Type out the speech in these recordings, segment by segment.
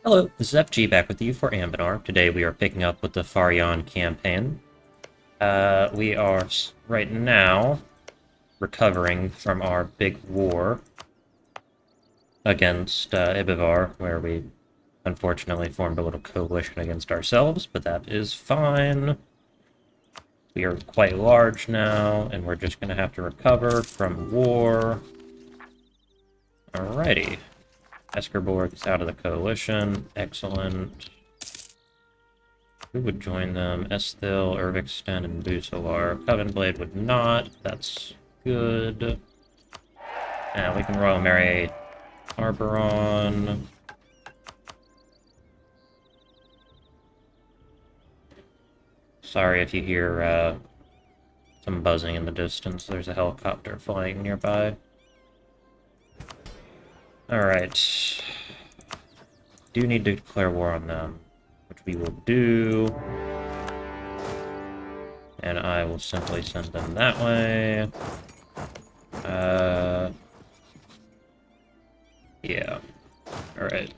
Hello, this is FG back with you for Anbennar. Today we are picking up with the Farranean campaign. We are right now recovering from our big war against Ibivar, where we unfortunately formed a little coalition against ourselves, but that is fine. We are quite large now, and we're just going to have to recover from war. Alrighty. Eskerborg is out of the coalition. Excellent. Who would join them? Esthil, Erviksten, and Busolar. Covenblade would not. That's good. And we can Royal Marry Arboron. Sorry if you hear some buzzing in the distance. There's a helicopter flying nearby. Alright. Do need to declare war on them, which we will do. And I will simply send them that way. Yeah. Alright.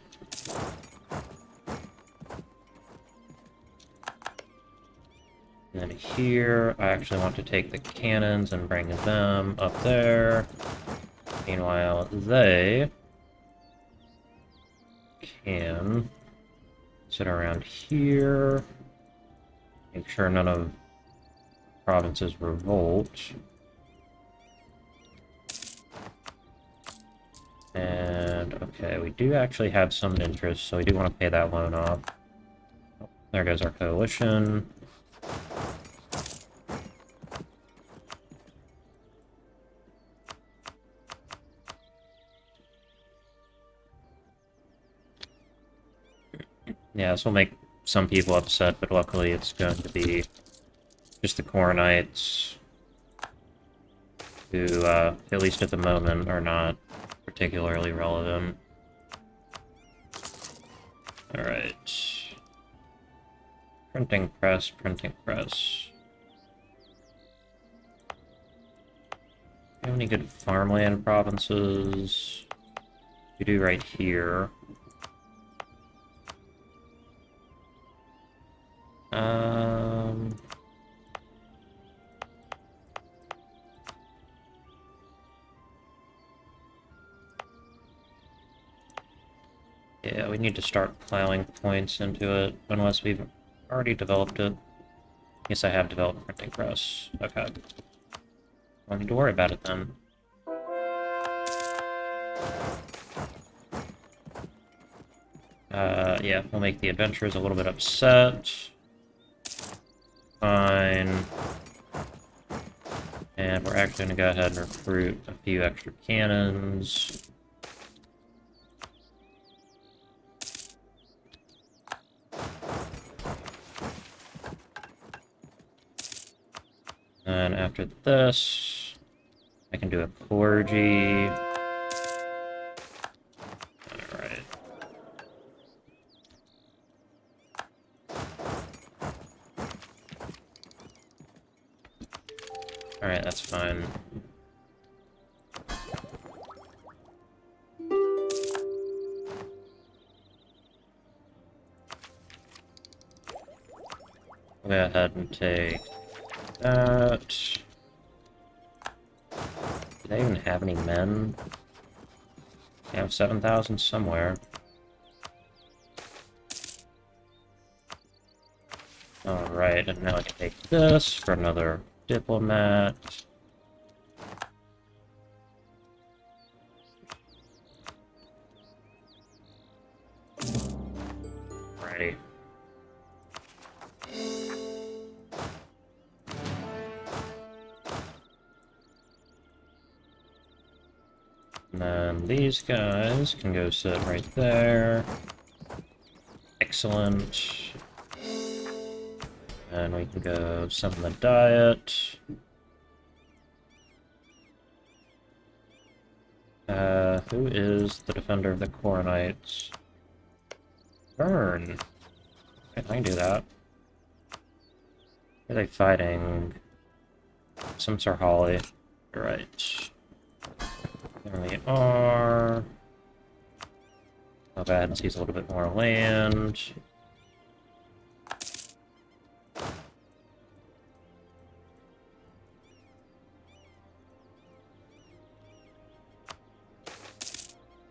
And then here, I actually want to take the cannons and bring them up there. Meanwhile, they can sit around here. Make sure none of provinces revolt. And, okay, we do actually have some interest, so we do want to pay that loan off. Oh, there goes our coalition. Yeah, this will make some people upset, but luckily it's going to be just the Coronites who, at least at the moment, are not particularly relevant. Alright. Printing press, printing press. Do you have any good farmland provinces? We do right here. Yeah, we need to start plowing points into it, unless we've already developed it. Yes, I have developed printing press. Okay. Don't need to worry about it then. Yeah, we'll make the adventurers a little bit upset. Fine. And we're actually going to go ahead and recruit a few extra cannons. And after this, I can do a clergy. Alright. Alright, that's fine. We'll go ahead and take that. Do they even have any men? They have 7,000 somewhere. Alright, and now I can take this for another diplomat. Alrighty. And then these guys can go sit right there. Excellent. And we can go summon the diet. Who is the defender of the Coronites? Burn. Okay, I can do that. Who are they fighting? Some Sarhali. Right. There we are. I'll go ahead and seize a little bit more land.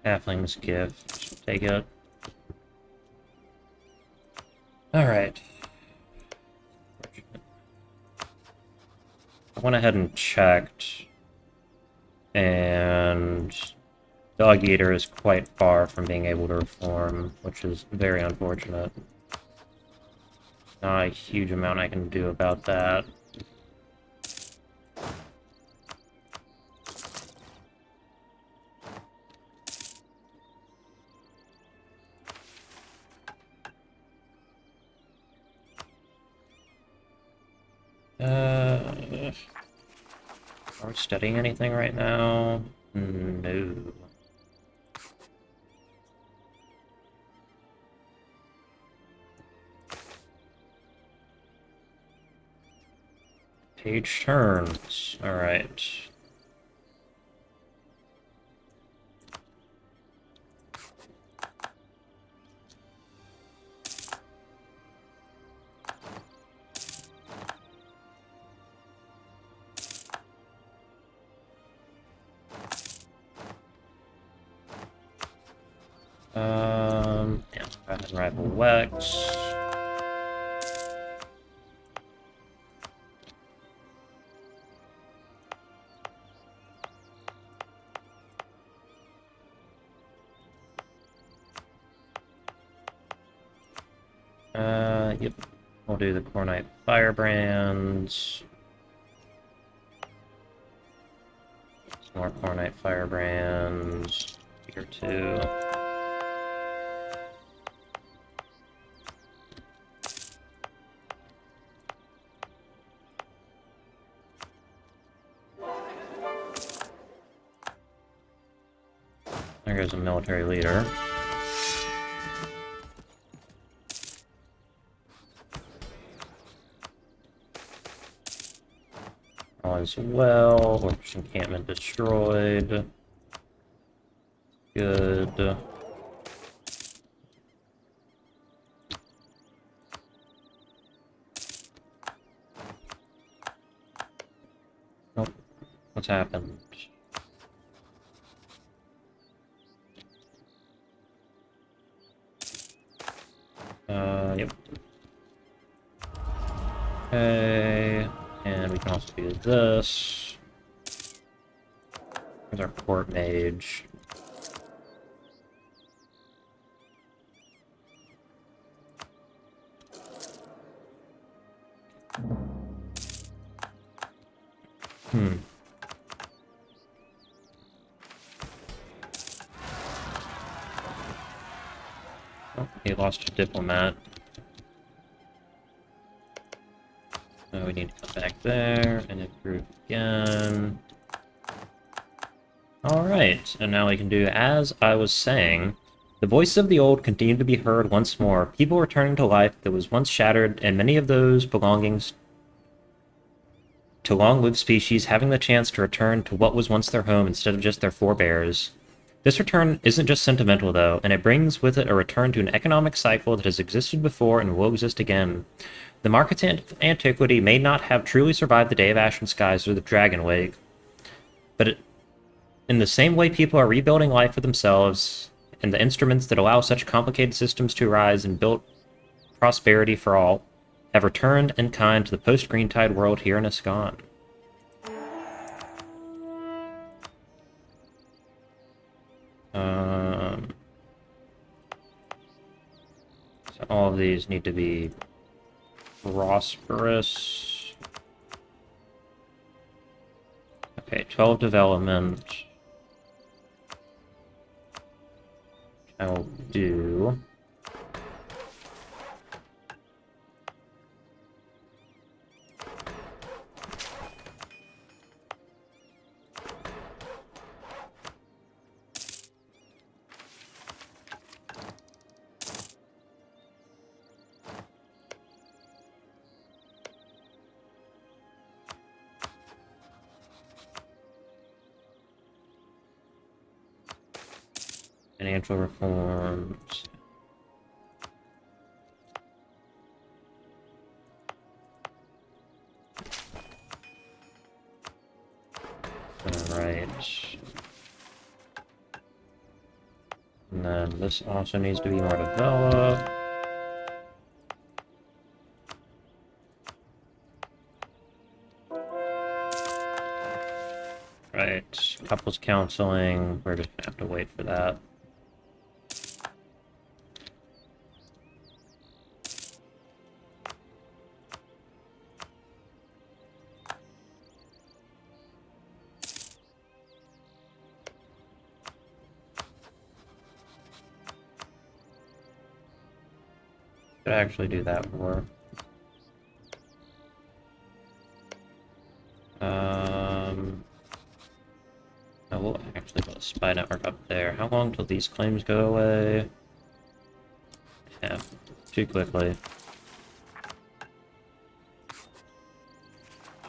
Halfling's gift. Take it. Alright. I went ahead and checked, and Dog Eater is quite far from being able to reform, which is very unfortunate. Not a huge amount I can do about that. Are we studying anything right now? No. Page turns. Alright. Yeah, go ahead and rival Wex. Yep. We'll do the Cornite Firebrands. Some more Cornite Firebrands. Here too. There goes a military leader. All as well. Orcish encampment destroyed. Good. Oh, what's happened? Yep. Okay, and we can also do this. There's our court mage. Oh, he lost a diplomat. So we need to come back there and improve again. Alright, and now we can do as I was saying. The voices of the old continued to be heard once more, people returning to life that was once shattered, and many of those belongings to long-lived species having the chance to return to what was once their home instead of just their forebears. This return isn't just sentimental, though, and it brings with it a return to an economic cycle that has existed before and will exist again. The markets of antiquity may not have truly survived the Day of Ashen Skies or the Dragon Wake, but in the same way people are rebuilding life for themselves, and the instruments that allow such complicated systems to arise and build prosperity for all have returned in kind to the post-Greentide world here in Ascon. So all of these need to be prosperous. Okay, 12 development. I will do. Financial reforms. Alright. And then this also needs to be more developed. Right, couples counseling, we're just gonna have to wait for that. Could actually do that more. I will actually put a spy network up there. How long till these claims go away? Yeah, too quickly.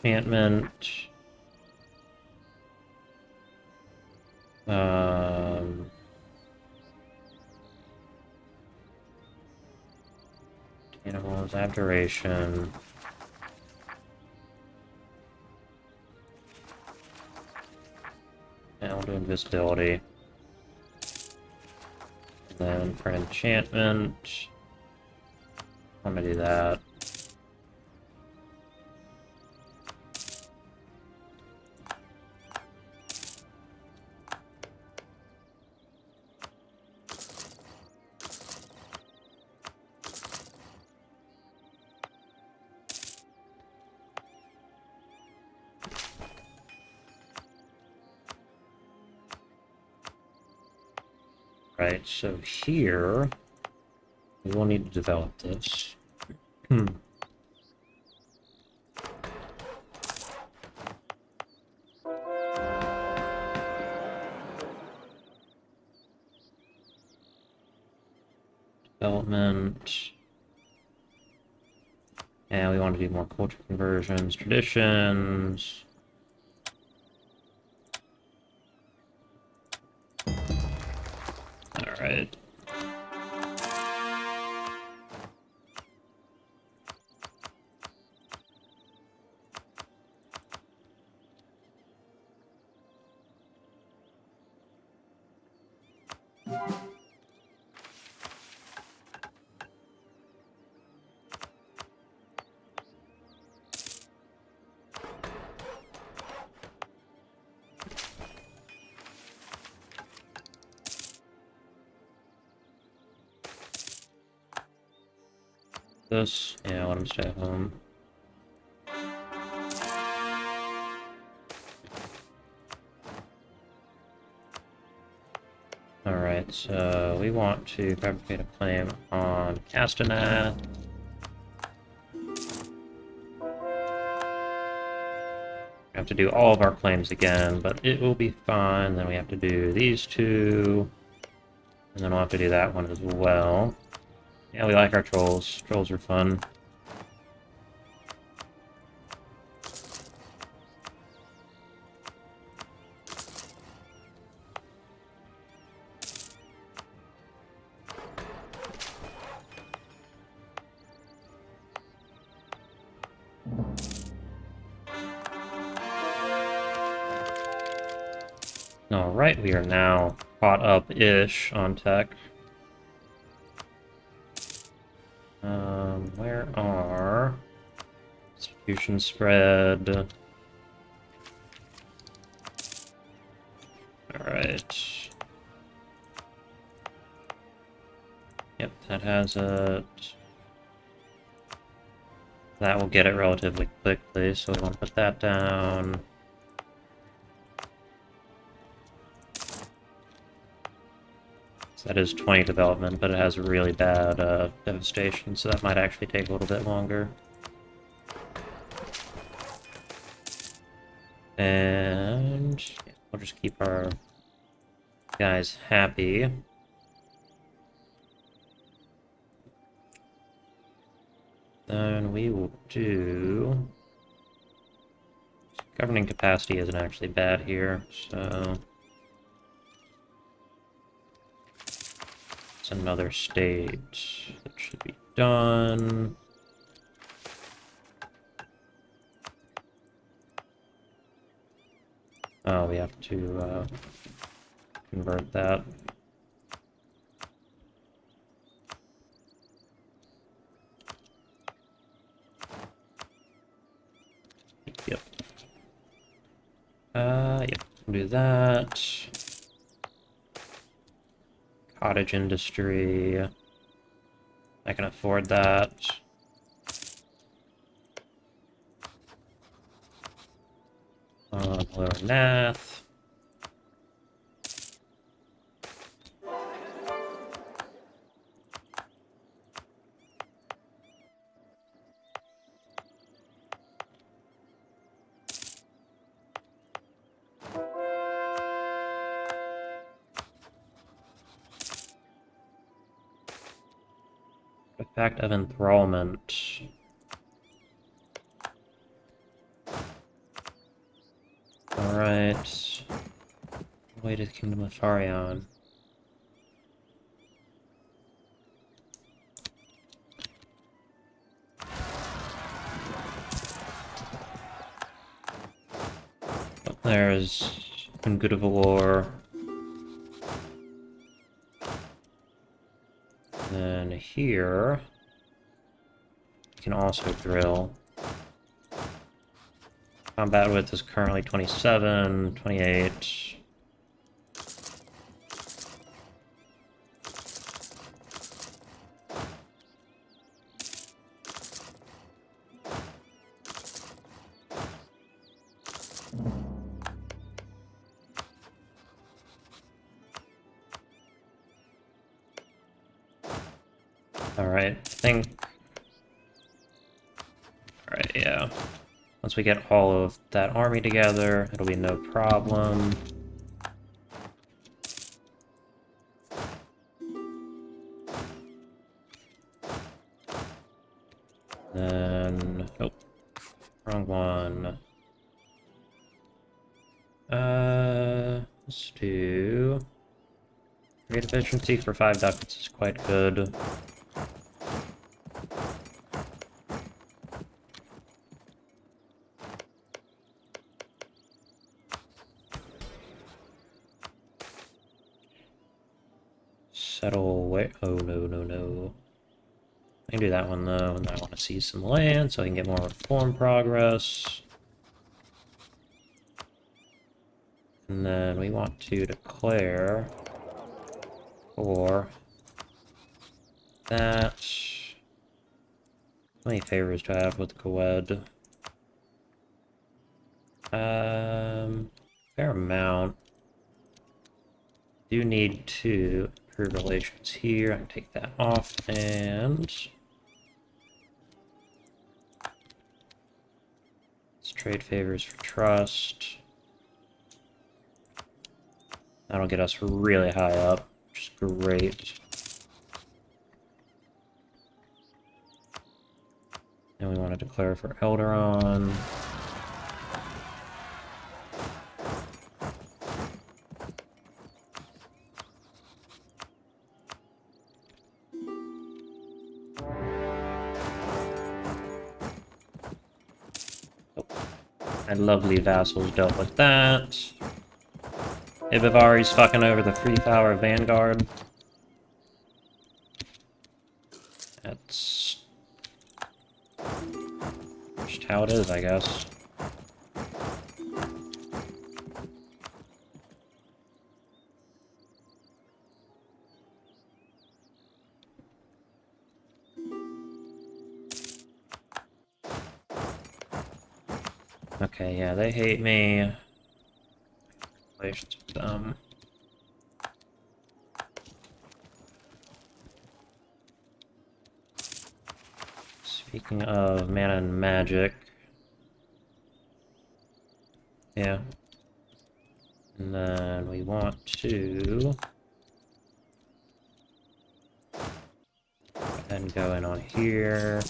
Enchantment. Animals, abjuration. And we'll do invisibility. And then for enchantment, I'm gonna do that. Right, so here we will need to develop this. Development. And we want to do more culture conversions, traditions. Alright. This, yeah, let him stay home. Alright, so we want to fabricate a claim on Castanet. We have to do all of our claims again, but it will be fine. Then we have to do these two, and then we'll have to do that one as well. Yeah, we like our trolls. Trolls are fun. Alright, we are now caught up-ish on tech. Where are institution spread? Alright. Yep, that has it. That will get it relatively quickly, so we want to put that down. So that is 20 development, but it has really bad devastation, so that might actually take a little bit longer. And yeah, we'll just keep our guys happy. Then we will do... Governing capacity isn't actually bad here, so... another state that should be done. Oh, we have to convert that. Yep. Yep, do that. Cottage industry. I can afford that. Lower math. Effect of enthrallment. Alright. Way to the Kingdom of Farranean. There's Good of a War. Then here, you can also drill. Combat width is currently 27, 28. Alright, I think... Alright, yeah. Once we get all of that army together, it'll be no problem. Then... Nope. Wrong one. Let's do... Trade efficiency for 5 ducats is quite good. Settle where? Oh, no, no, no. I can do that one, though, and I want to see some land so I can get more reform progress. And then we want to declare for that. How many favors do I have with Coed? Fair amount. Do need to improve relations here. I can take that off, and let's trade favors for trust. That'll get us really high up, which is great. And we want to declare for Elderon. My lovely vassals dealt with that. Ibivari's fucking over the free power Vanguard. That's just how it is, I guess. Okay, yeah, they hate me. Relations with them. Speaking of mana and magic. Yeah. And then we want to then go in on here.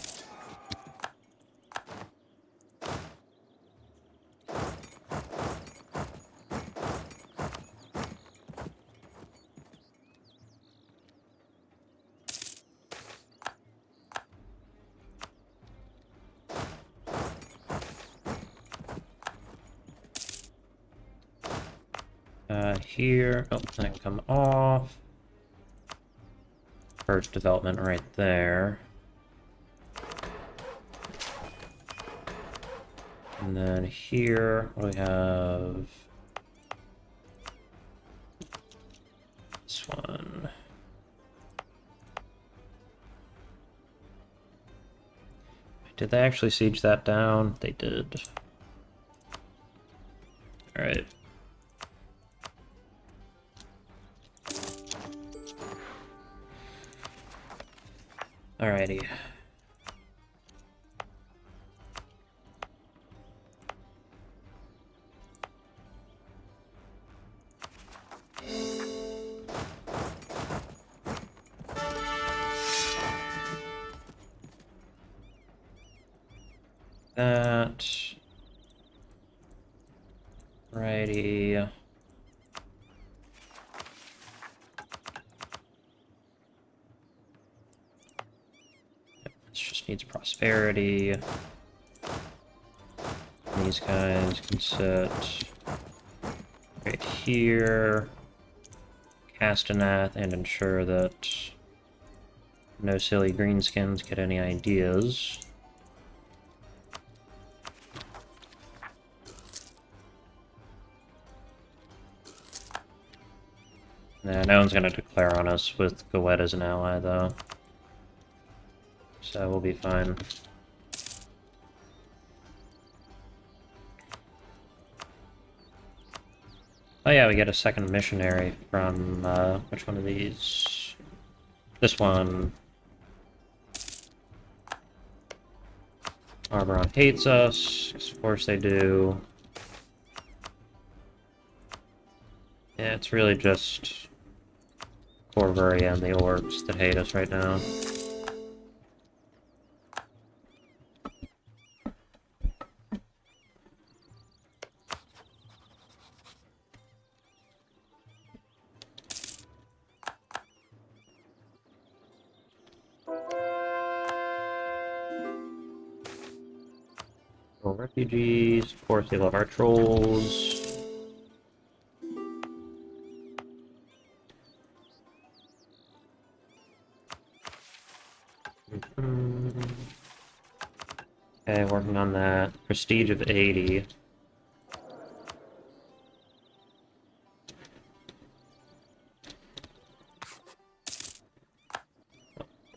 Here. Oh, that can come off. First development right there. And then here, what do we have? This one. Did they actually siege that down? They did. Alright. Alrighty. That. Righty. This just needs prosperity. These guys can sit right here. Castanet and ensure that no silly greenskins get any ideas. Yeah, no one's gonna declare on us with Goed as an ally, though. So we'll be fine. Oh yeah, we get a second missionary from, which one of these? This one. Arboron hates us, of course they do. Yeah, it's really just Corvuria and the orcs that hate us right now. Refugees, of course they love our trolls. Okay, working on that. Prestige of 80.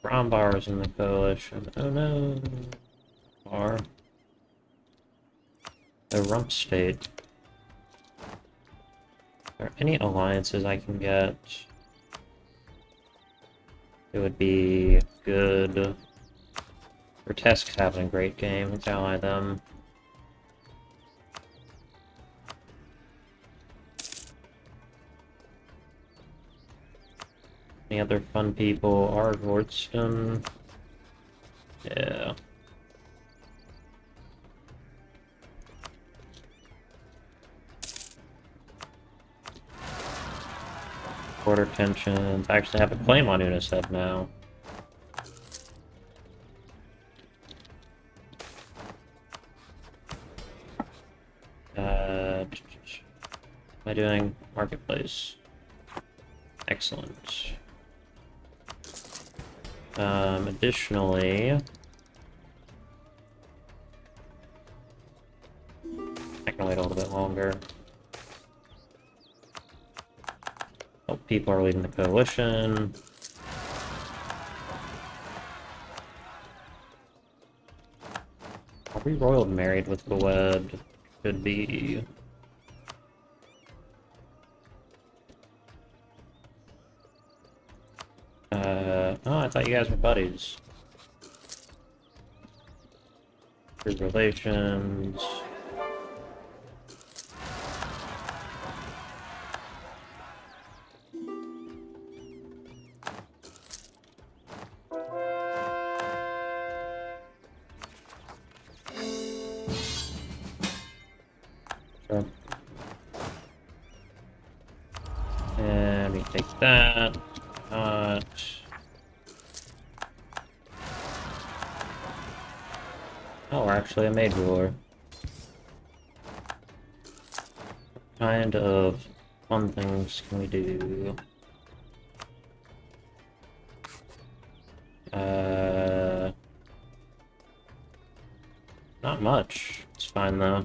Brombar's in the coalition. Oh no. Or the rump state. Are there any alliances I can get? It would be good. Grotesque's having a great game. Let's ally them. Any other fun people? Argordston. Yeah. Quarter tensions. I actually have a claim on Unised now. What am I doing? Marketplace. Excellent. Additionally, I can wait a little bit longer. Oh, people are leading the coalition. Are we royal married with Goed? Could be. Oh, I thought you guys were buddies. Good relations. Sure. And we take that. Oh, we're actually a mage ruler. Kind of fun things can we do? Not much. It's fine though.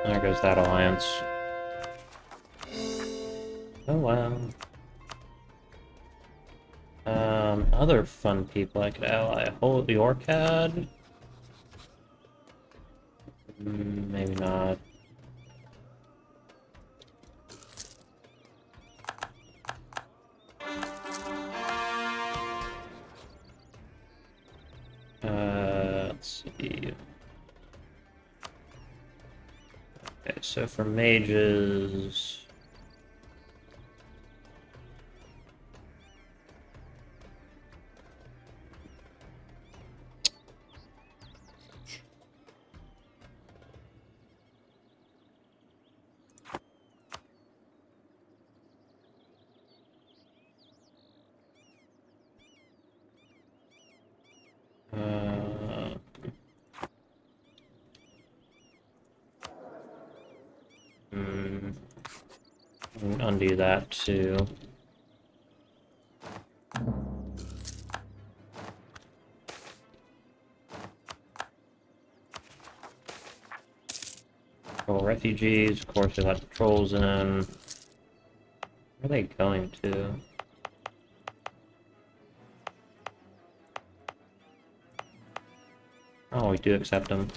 There goes that alliance. Oh wow. Other fun people I could ally. Holy Orcad? Maybe not. Let's see. Okay, so for mages... undo that too. Control refugees, of course they let the trolls in. Where are they going to? Oh, we do accept them.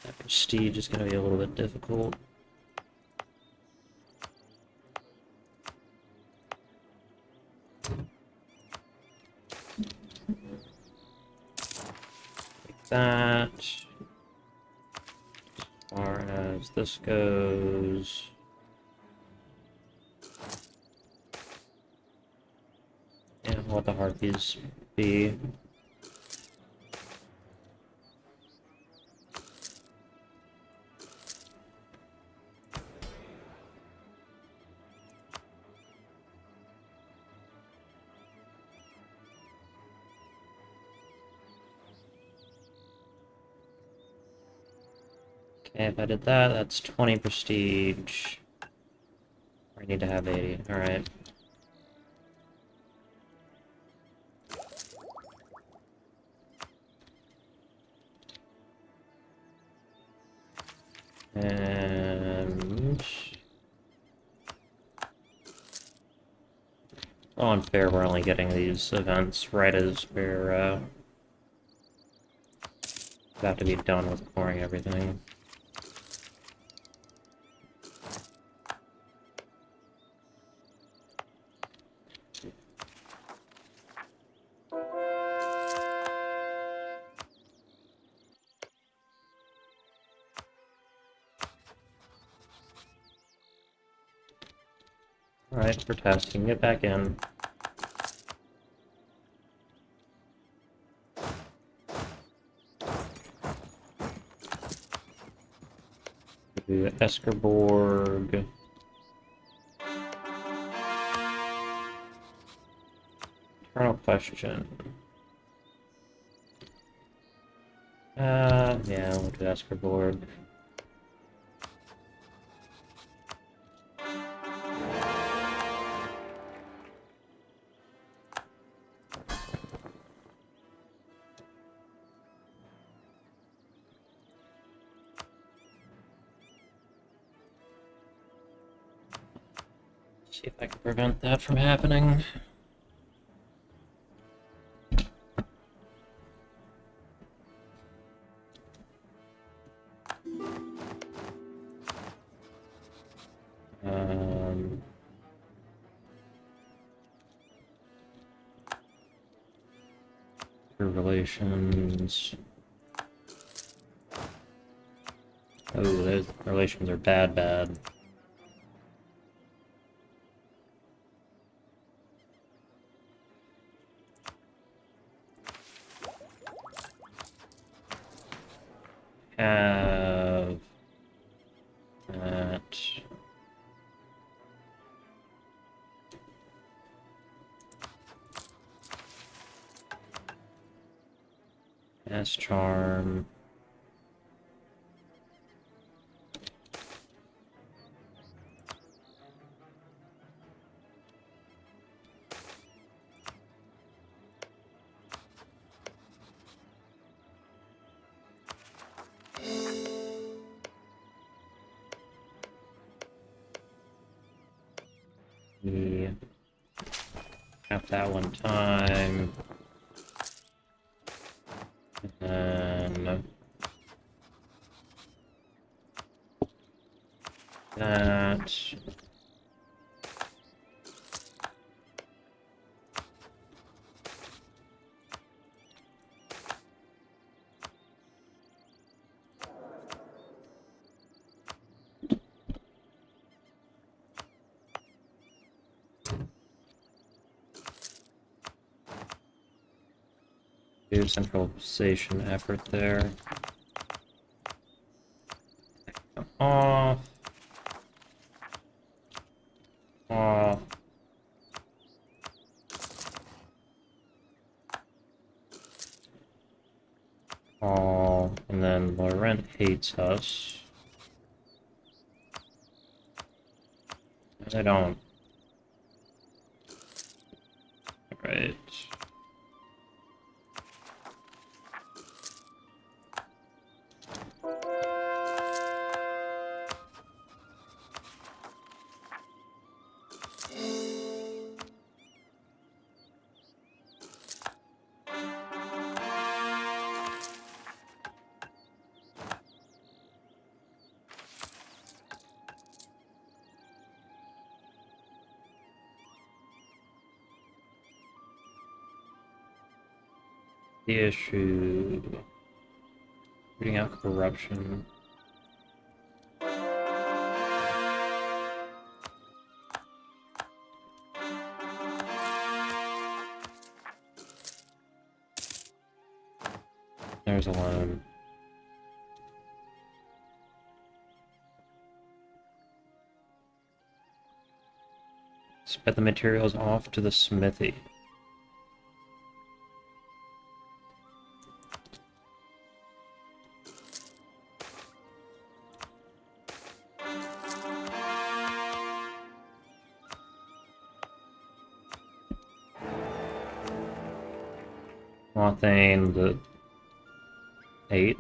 That prestige is going to be a little bit difficult. Like that. As far as this goes... Yeah, I'll let the Harpies be. Okay, if I did that, that's 20 prestige. I need to have 80. Alright. And... oh, unfair, we're only getting these events right as we're about to be done with coring everything. Alright, for test, you can get back in. Eskerborg. Eternal question. Yeah, we'll do Eskerborg. See if I can prevent that from happening. Relations. Oh, those relations are bad. have that. Mass charm. We have that one time. And then that. Do centralization effort there. Off. Off. All. And then Laurent hates us. I don't. Right. The issue. Rooting out corruption. There's a loan. Spit the materials off to the smithy. Mothane the 8th.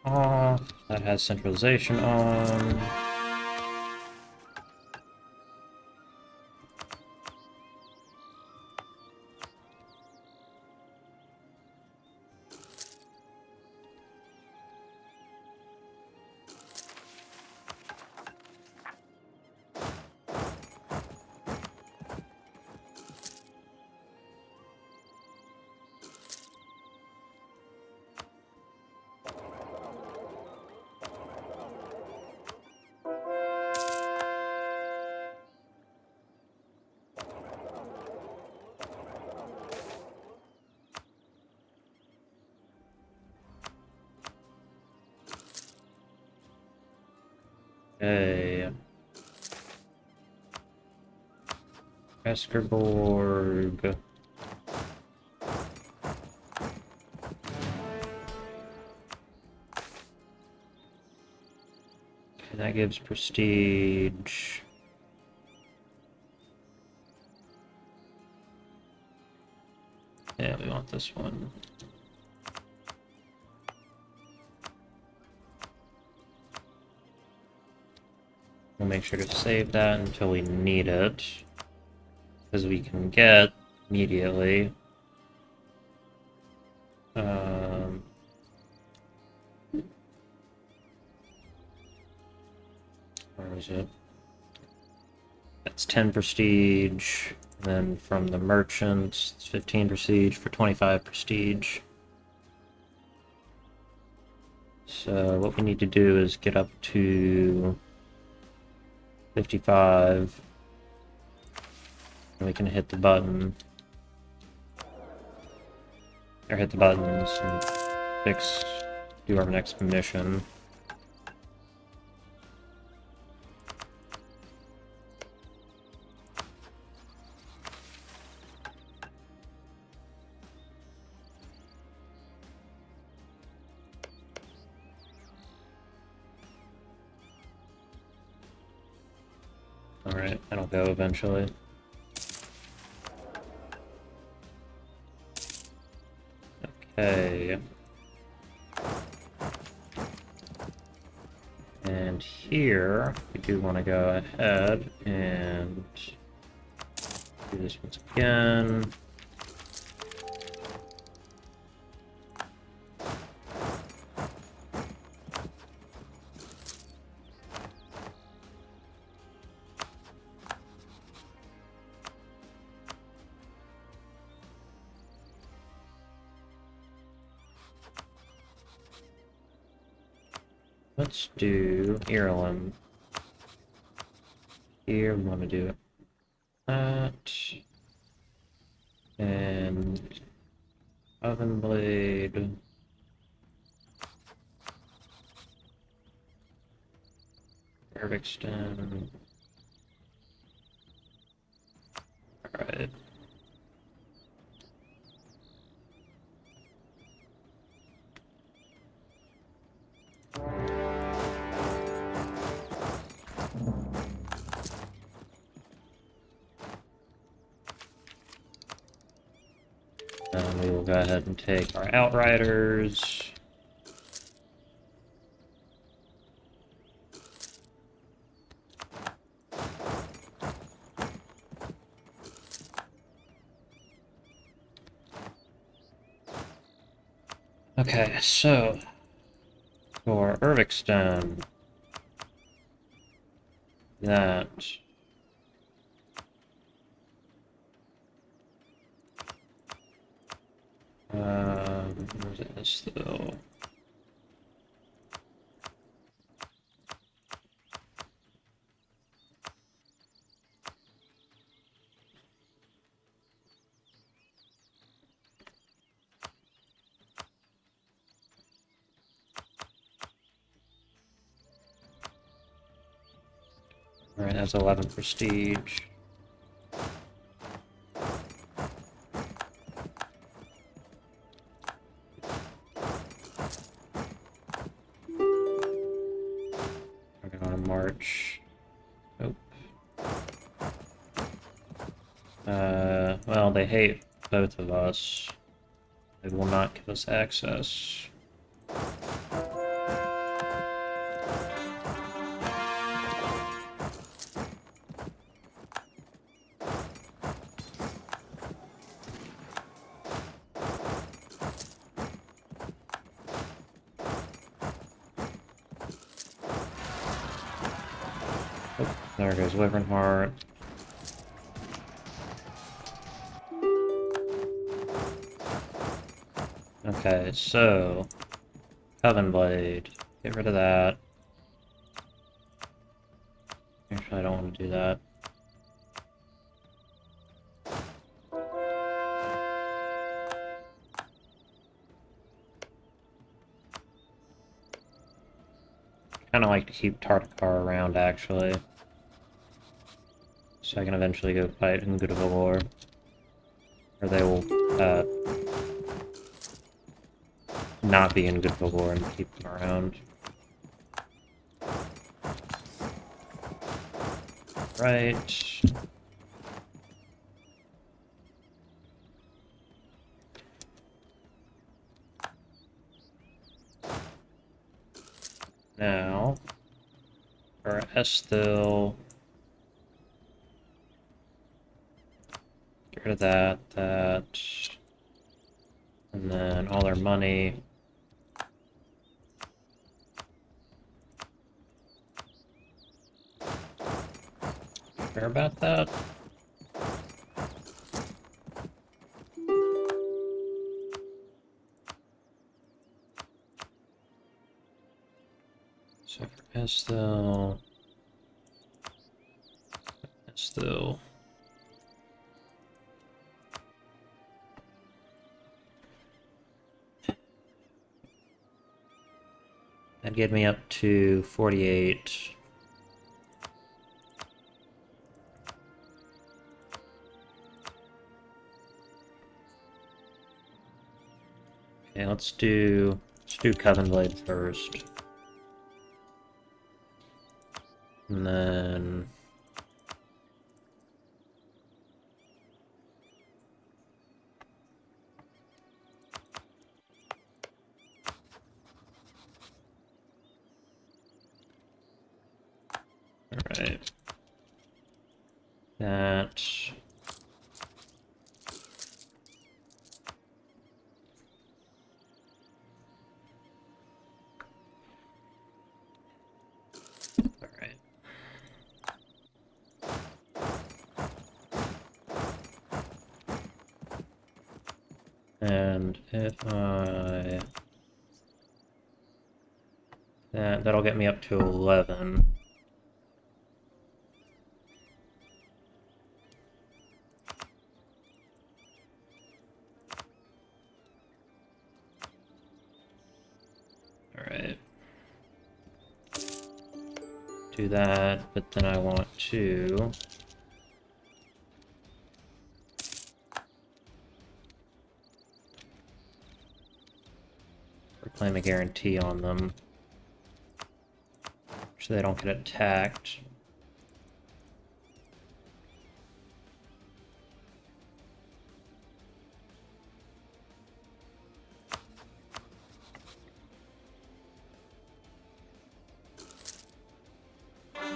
Off. That has centralization on. Okay. Eskerborg. And that gives prestige. Yeah, we want this one. We'll make sure to save that until we need it, because we can get immediately. Where is it? That's 10 prestige. And then from the merchants, it's 15 prestige for 25 prestige. So what we need to do is get up to 55. And we can hit the button. Or hit the buttons and do our next mission. Alright, it'll go eventually. Okay. And here, we do want to go ahead and do this once again. Let's do Ireland. Here we want to do that. And Oven Blade. Irvixton. Alright. And we will go ahead and take our Outriders. Okay, so for Irvixton, that where's this though? Alright, that's 11 prestige. We're going to march. Nope. Well, they hate both of us. They will not give us access. Oh, there goes Wyvernheart. Okay, so Coven Blade. Get rid of that. Actually, I don't want to do that. Kind of like to keep Tartakar around, actually. So I can eventually go fight in Good of a War. Or they will, not be in Good of a War and keep them around. Right. Now, for Esthil, get rid of that, and then all their money. Sure about that? So for Estel, Estel. That'd get me up to 48. Okay, let's do Coven Blade first. And then alright. That. Alright. And if I... That'll get me up to 11. Alright. Do that, but then I want to... claim a guarantee on them, so they don't get attacked.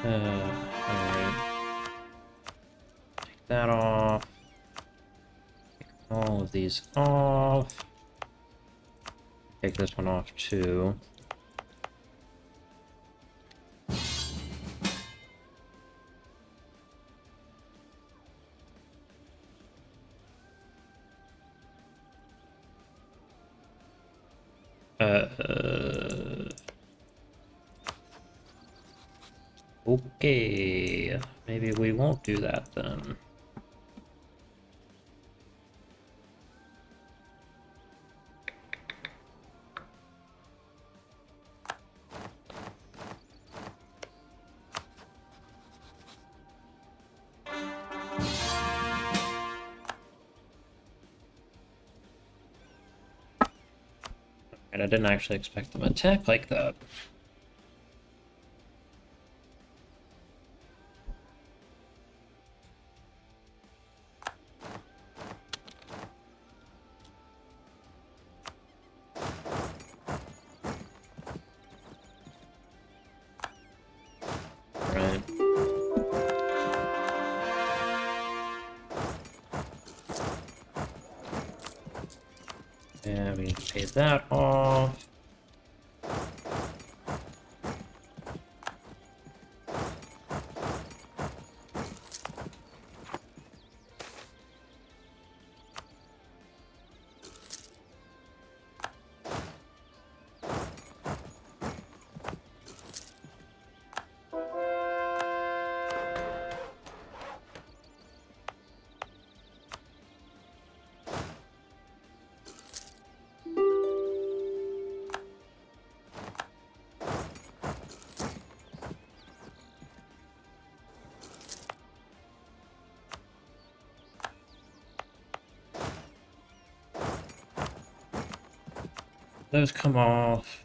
Alright. Take that off. Take all of these off. Take this one off too. Okay, maybe we won't do that then. And I didn't actually expect them to attack like that. Right. And we need to pay that off. Those come off.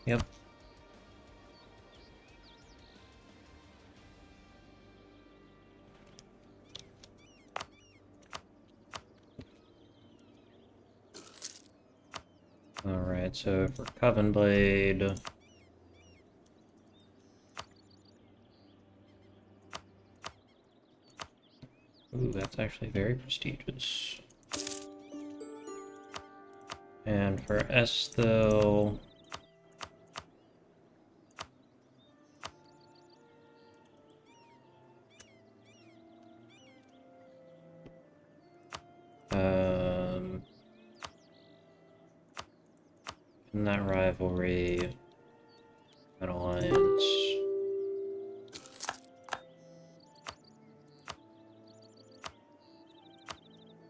Yep. Alright, so for Coven Blade... Ooh, that's actually very prestigious. And for Estel... in that rivalry... An alliance.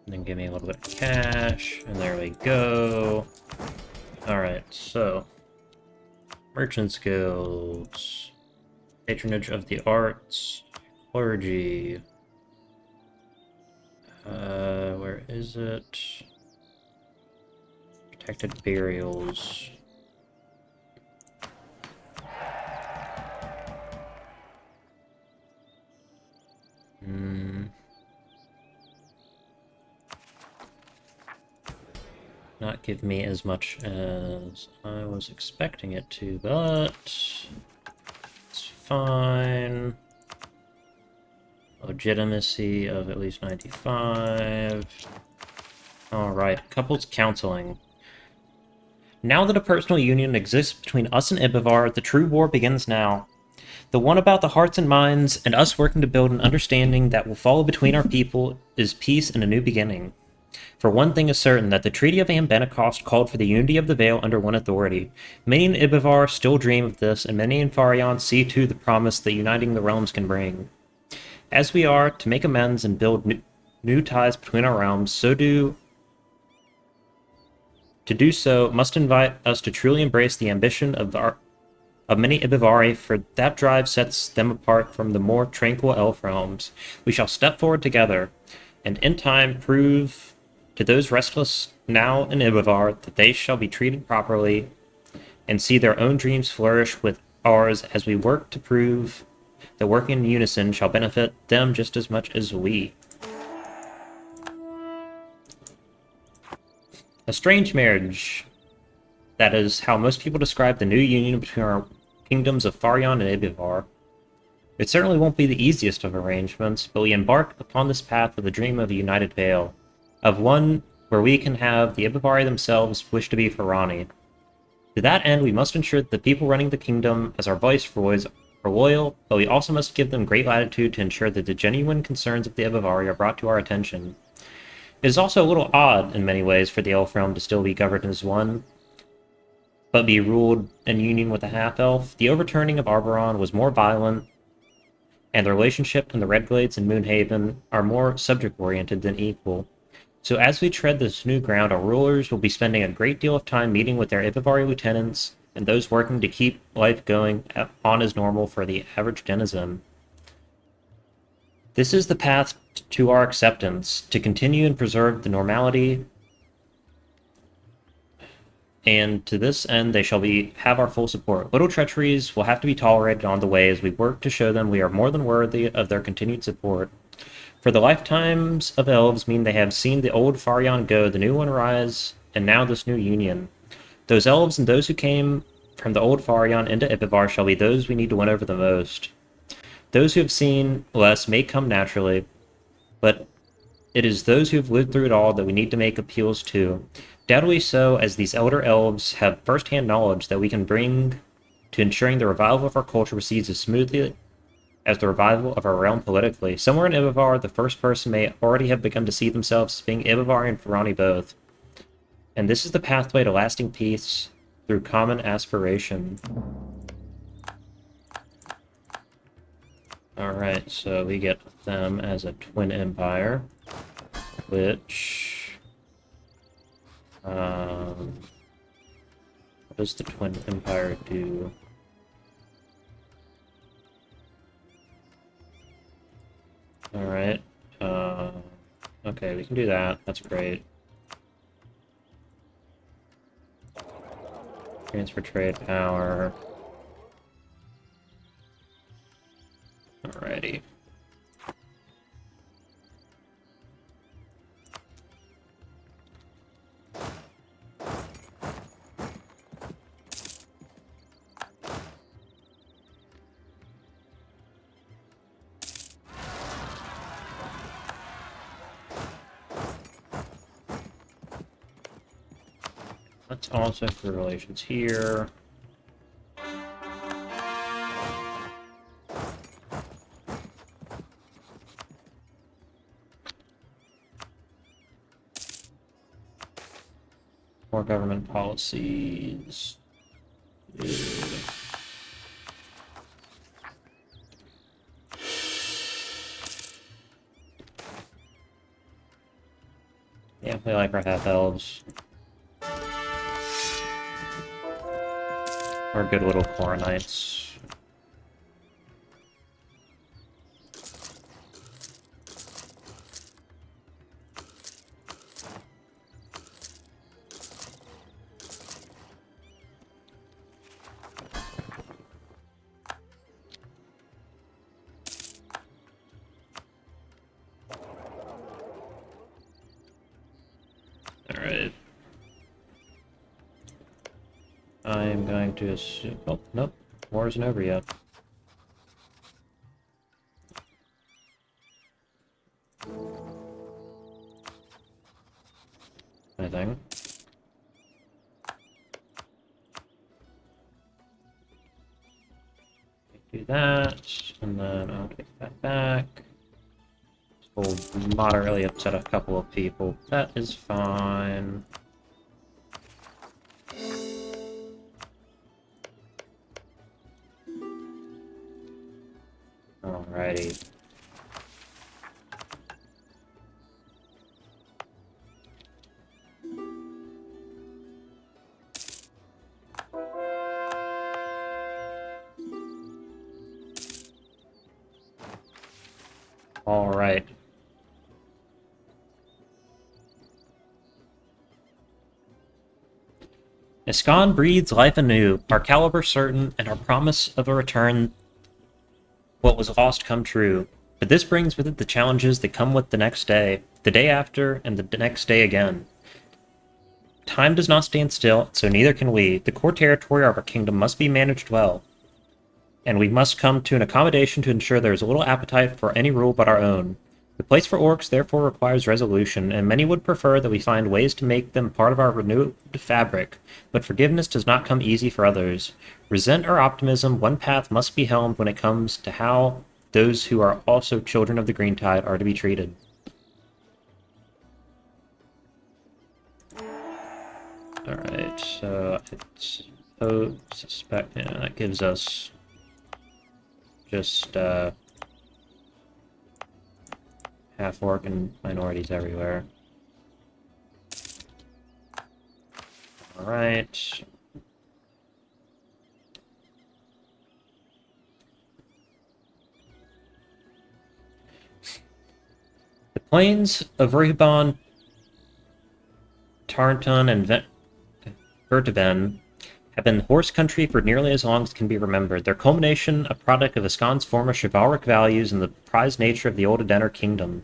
And then give me a little bit of cash, and there we go. Alright, so Merchants Guilds, Patronage of the Arts, Clergy. Where is it? Protected Burials. Not give me as much as I was expecting it to, but it's fine. Legitimacy of at least 95. Alright, couples counseling. Now that a personal union exists between us and Ibavar, the true war begins now. The one about the hearts and minds, and us working to build an understanding that will follow between our people is peace and a new beginning. For one thing is certain, that the Treaty of Anbennar called for the unity of the Vale under one authority. Many in Ibavar still dream of this, and many in Farranean see too the promise that uniting the realms can bring. As we are to make amends and build new ties between our realms, to do so must invite us to truly embrace the ambition of many Ibavari, for that drive sets them apart from the more tranquil elf realms. We shall step forward together, and in time prove to those restless now in Ibavar that they shall be treated properly and see their own dreams flourish with ours, as we work to prove that working in unison shall benefit them just as much as we. A strange marriage. That is how most people describe the new union between our kingdoms of Farranean and Ibavar. It certainly won't be the easiest of arrangements, but we embark upon this path with a dream of a united Vale, of one where we can have the Ibavari themselves wish to be Farranean. To that end, we must ensure that the people running the kingdom as our viceroys are loyal, but we also must give them great latitude to ensure that the genuine concerns of the Ibavari are brought to our attention. It is also a little odd, in many ways, for the Elf realm to still be governed as one, but be ruled in union with a half-elf. The overturning of Arboron was more violent, and the relationship in the Redglades and Moonhaven are more subject-oriented than equal. So as we tread this new ground, our rulers will be spending a great deal of time meeting with their Ibavari lieutenants and those working to keep life going on as normal for the average denizen. This is the path to our acceptance, to continue and preserve the normality, and to this end they shall have our full support. Little treacheries will have to be tolerated on the way as we work to show them we are more than worthy of their continued support. For the lifetimes of elves mean they have seen the old Farranean go, the new one rise, and now this new union. Those elves and those who came from the old Farranean into Ibavar shall be those we need to win over the most. Those who have seen less may come naturally, but it is those who have lived through it all that we need to make appeals to. Doubly so, as these elder elves have first-hand knowledge that we can bring to ensuring the revival of our culture proceeds as smoothly as the revival of our realm politically. Somewhere in Ibavar, the first person may already have begun to see themselves as being Ibavari and Farranean both. And this is the pathway to lasting peace through common aspiration. Alright, so we get them as a twin empire, which... what does the twin empire do? Alright, okay, we can do that, that's great. Transfer trade power. Alrighty. Let's also for relations here. More government policies. We like our half-elves. Our good little Coronites. Alright. I'm going to assume... Oh, nope. War isn't over yet. I think. Do that, and then I'll take that back. Will moderately upset a couple of people. That is fine. Alrighty. Alright. Iskan breathes life anew, our caliber certain, and our promise of a return what was lost come true. But this brings with it the challenges that come with the next day, the day after, and the next day again. Time does not stand still, so neither can we. The core territory of our kingdom must be managed well, and we must come to an accommodation to ensure there is little appetite for any rule but our own. The place for orcs therefore requires resolution, and many would prefer that we find ways to make them part of our renewed fabric, but forgiveness does not come easy for others. Resent or optimism, one path must be helmed when it comes to how those who are also children of the Green Tide are to be treated. Alright, so it's suspect, yeah, that gives us just half-orc and minorities everywhere. Alright. The plains of Rihbon, Tarnton, and Vertiben have been horse country for nearly as long as can be remembered, their culmination a product of Iskan's former chivalric values and the prized nature of the old Anbennar kingdom.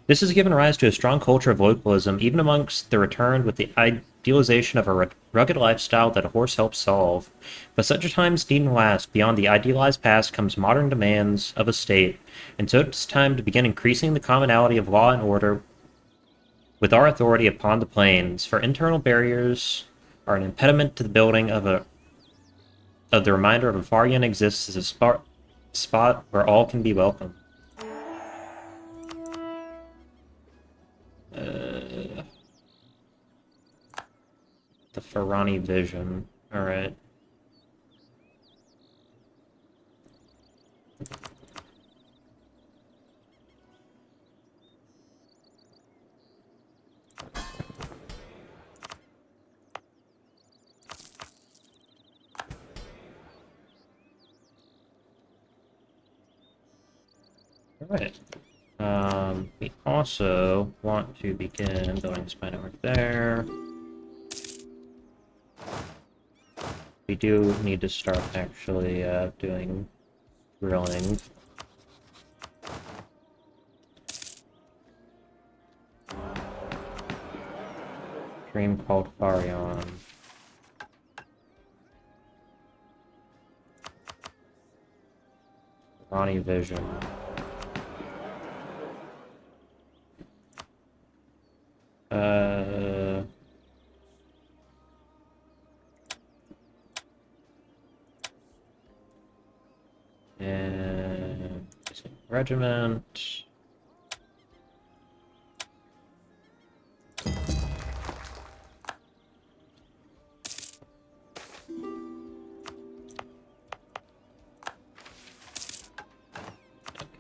This has given rise to a strong culture of localism, even amongst the returned, with the idealization of a rugged lifestyle that a horse helps solve. But such times needn't last. Beyond the idealized past comes modern demands of a state, and so it's time to begin increasing the commonality of law and order with our authority upon the plains, for internal barriers are an impediment to the building of the reminder of a Farranean exists as a spot where all can be welcome. The Farranean vision. Alright. Alright. We also want to begin building spy network there. We do need to start actually doing drilling. Dream called Farranean. Ronnie Vision. And regiment.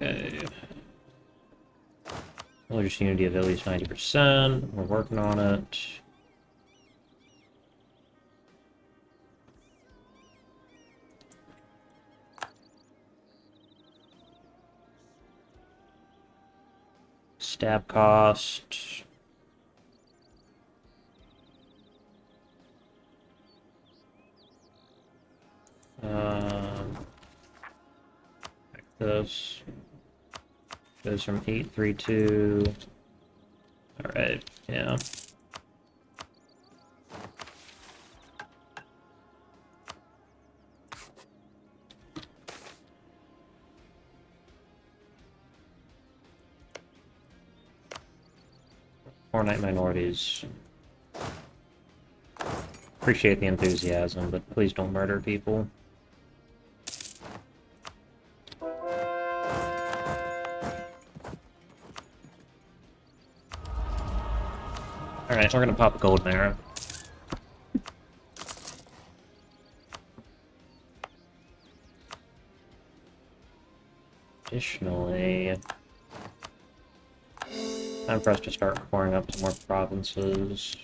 Okay. religious unity of at least 90%. We're working on it. Stab cost. Like this. Goes from 832. Alright, yeah. More night minorities. Appreciate the enthusiasm, but please don't murder people. Alright, we're gonna pop a gold marrow. Additionally, time for us to start pouring up some more provinces.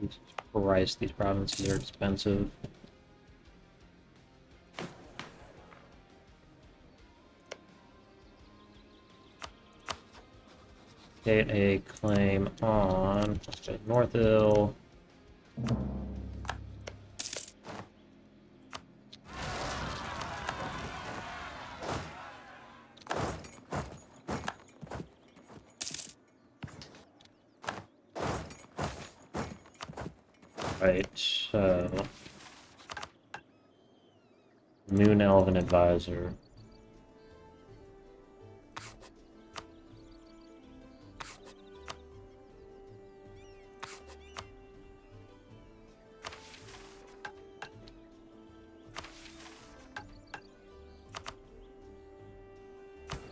Jesus Christ, these provinces are expensive. Get a claim on North Hill. Right, so Moon Elven Advisor.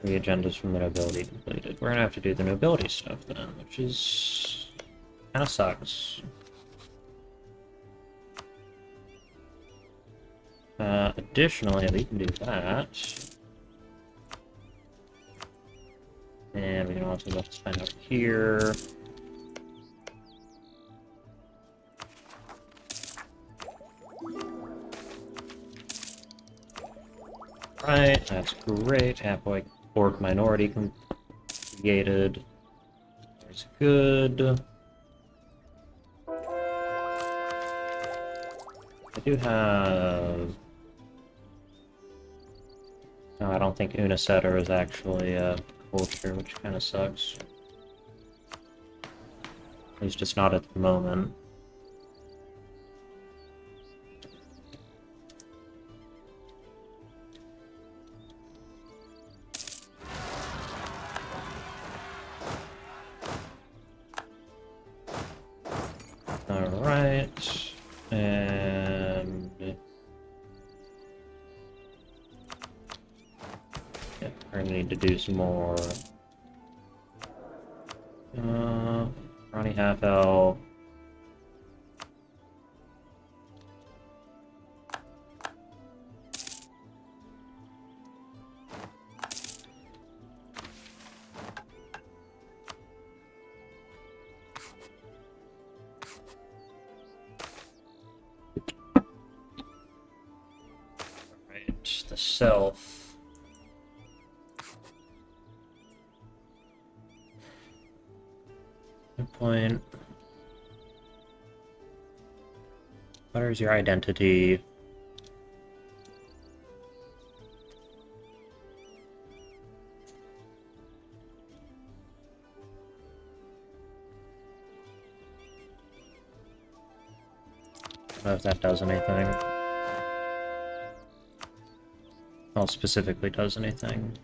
The agendas from the nobility completed. We're gonna have to do the nobility stuff then, which is kinda sucks. Additionally, we can do that. And we can also just spend up here. Right, that's great. Halfway orc minority created. That's good. I do have... No, I don't think Unisetter is actually a culture, which kind of sucks. At least it's not at the moment. Alright, and... yeah, we're gonna need to do some more... Ronnie Half-Elf. Alright, the self. Good point. What is your identity? I don't know if that does anything. Well, specifically does anything.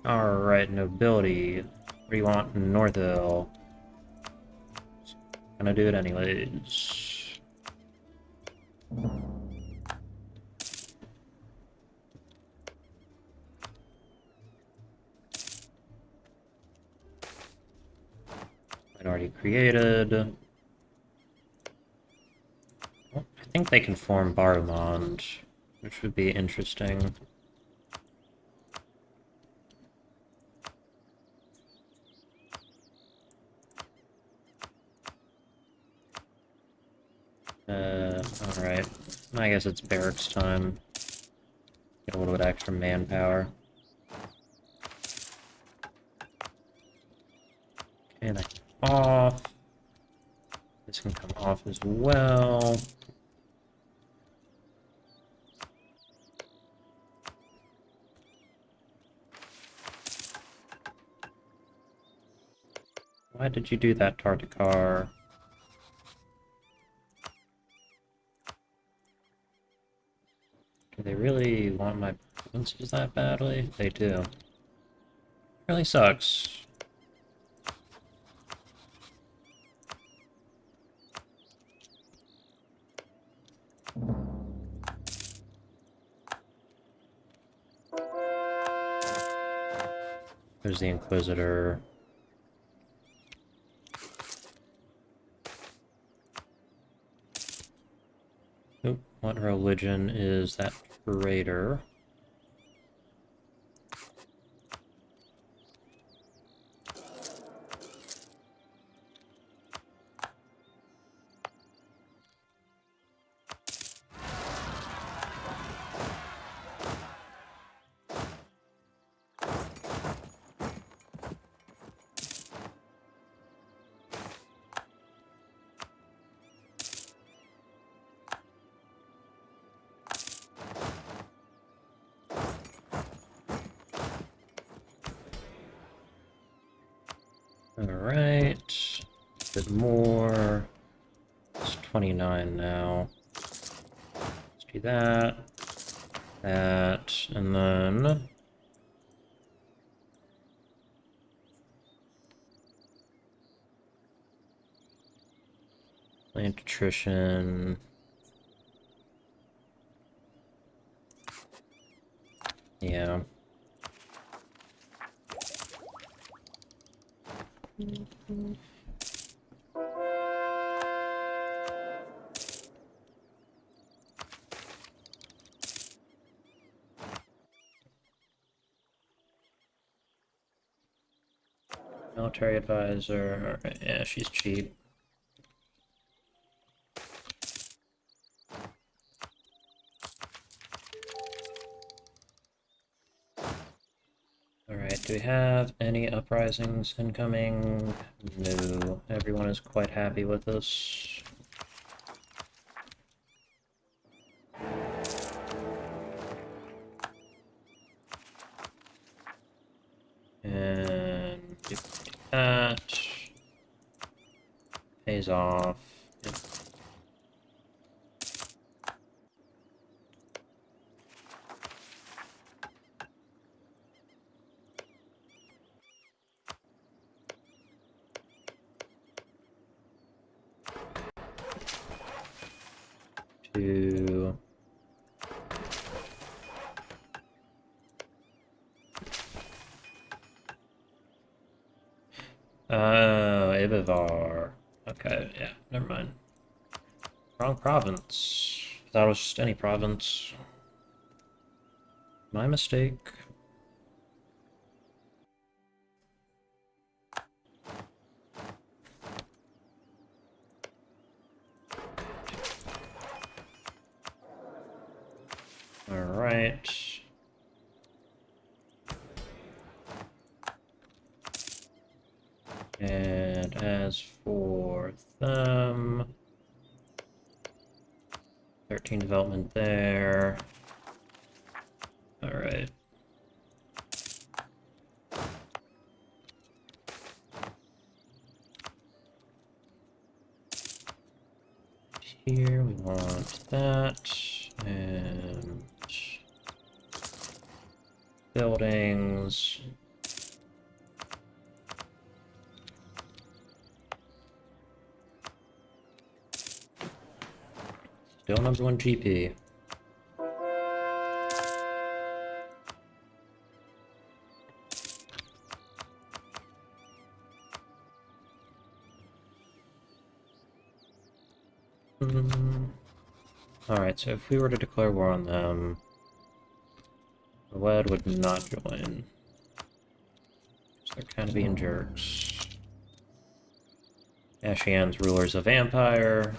Alright, nobility. What do you want in Northville? gonna do it anyways. Minority created. Well, I think they can form Barumond, which would be interesting. Alright. I guess it's barracks time. Get a little bit extra manpower. Okay, that's off. This can come off as well. Why did you do that, Tartakar? Do they really want my provinces that badly? They do. Really sucks. There's the Inquisitor. Oop, what religion is that traitor? Alright. A bit more. It's 29 now. Let's do that. That. And then... plant attrition. Yeah. Military advisor. Alright, yeah, she's cheap. Alright, do we have any uprisings incoming? No. Everyone is quite happy with this. And do that. Pays off. Yep. To Ibivar. Okay, yeah, never mind. Wrong province. That was just any province. My mistake. Alright. And as for them, 13 development there. Alright. Here we want that, and buildings. Still #1 GP. Alright, so if we were to declare war on them, the Wed would not join. So they're kind of being jerks. Ashian's rulers of Empire.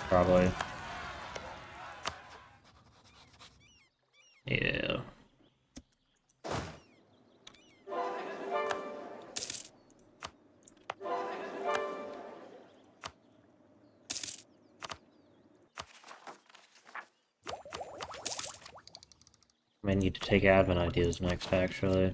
Probably. Yeah. I might need to take admin ideas next, actually.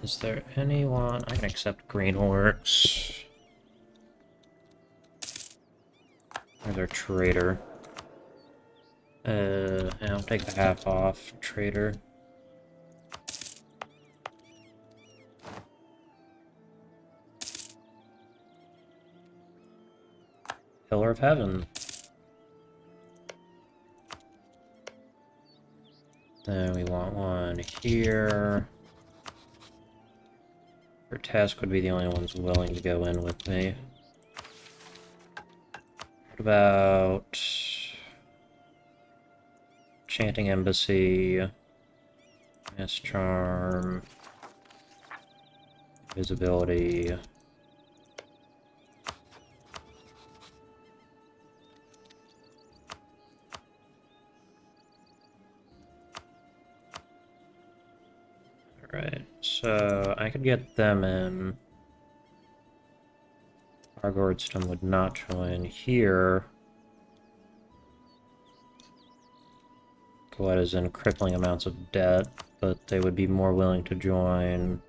Is there anyone... I can accept Greenworks. There's our trader. I'll take the half off, trader. Pillar of Heaven. Then we want one here. Task would be the only ones willing to go in with me. What about Chanting Embassy, Mass Charm, Visibility. Alright, so I could get them in. Argordston would not join here. What is in crippling amounts of debt, but they would be more willing to join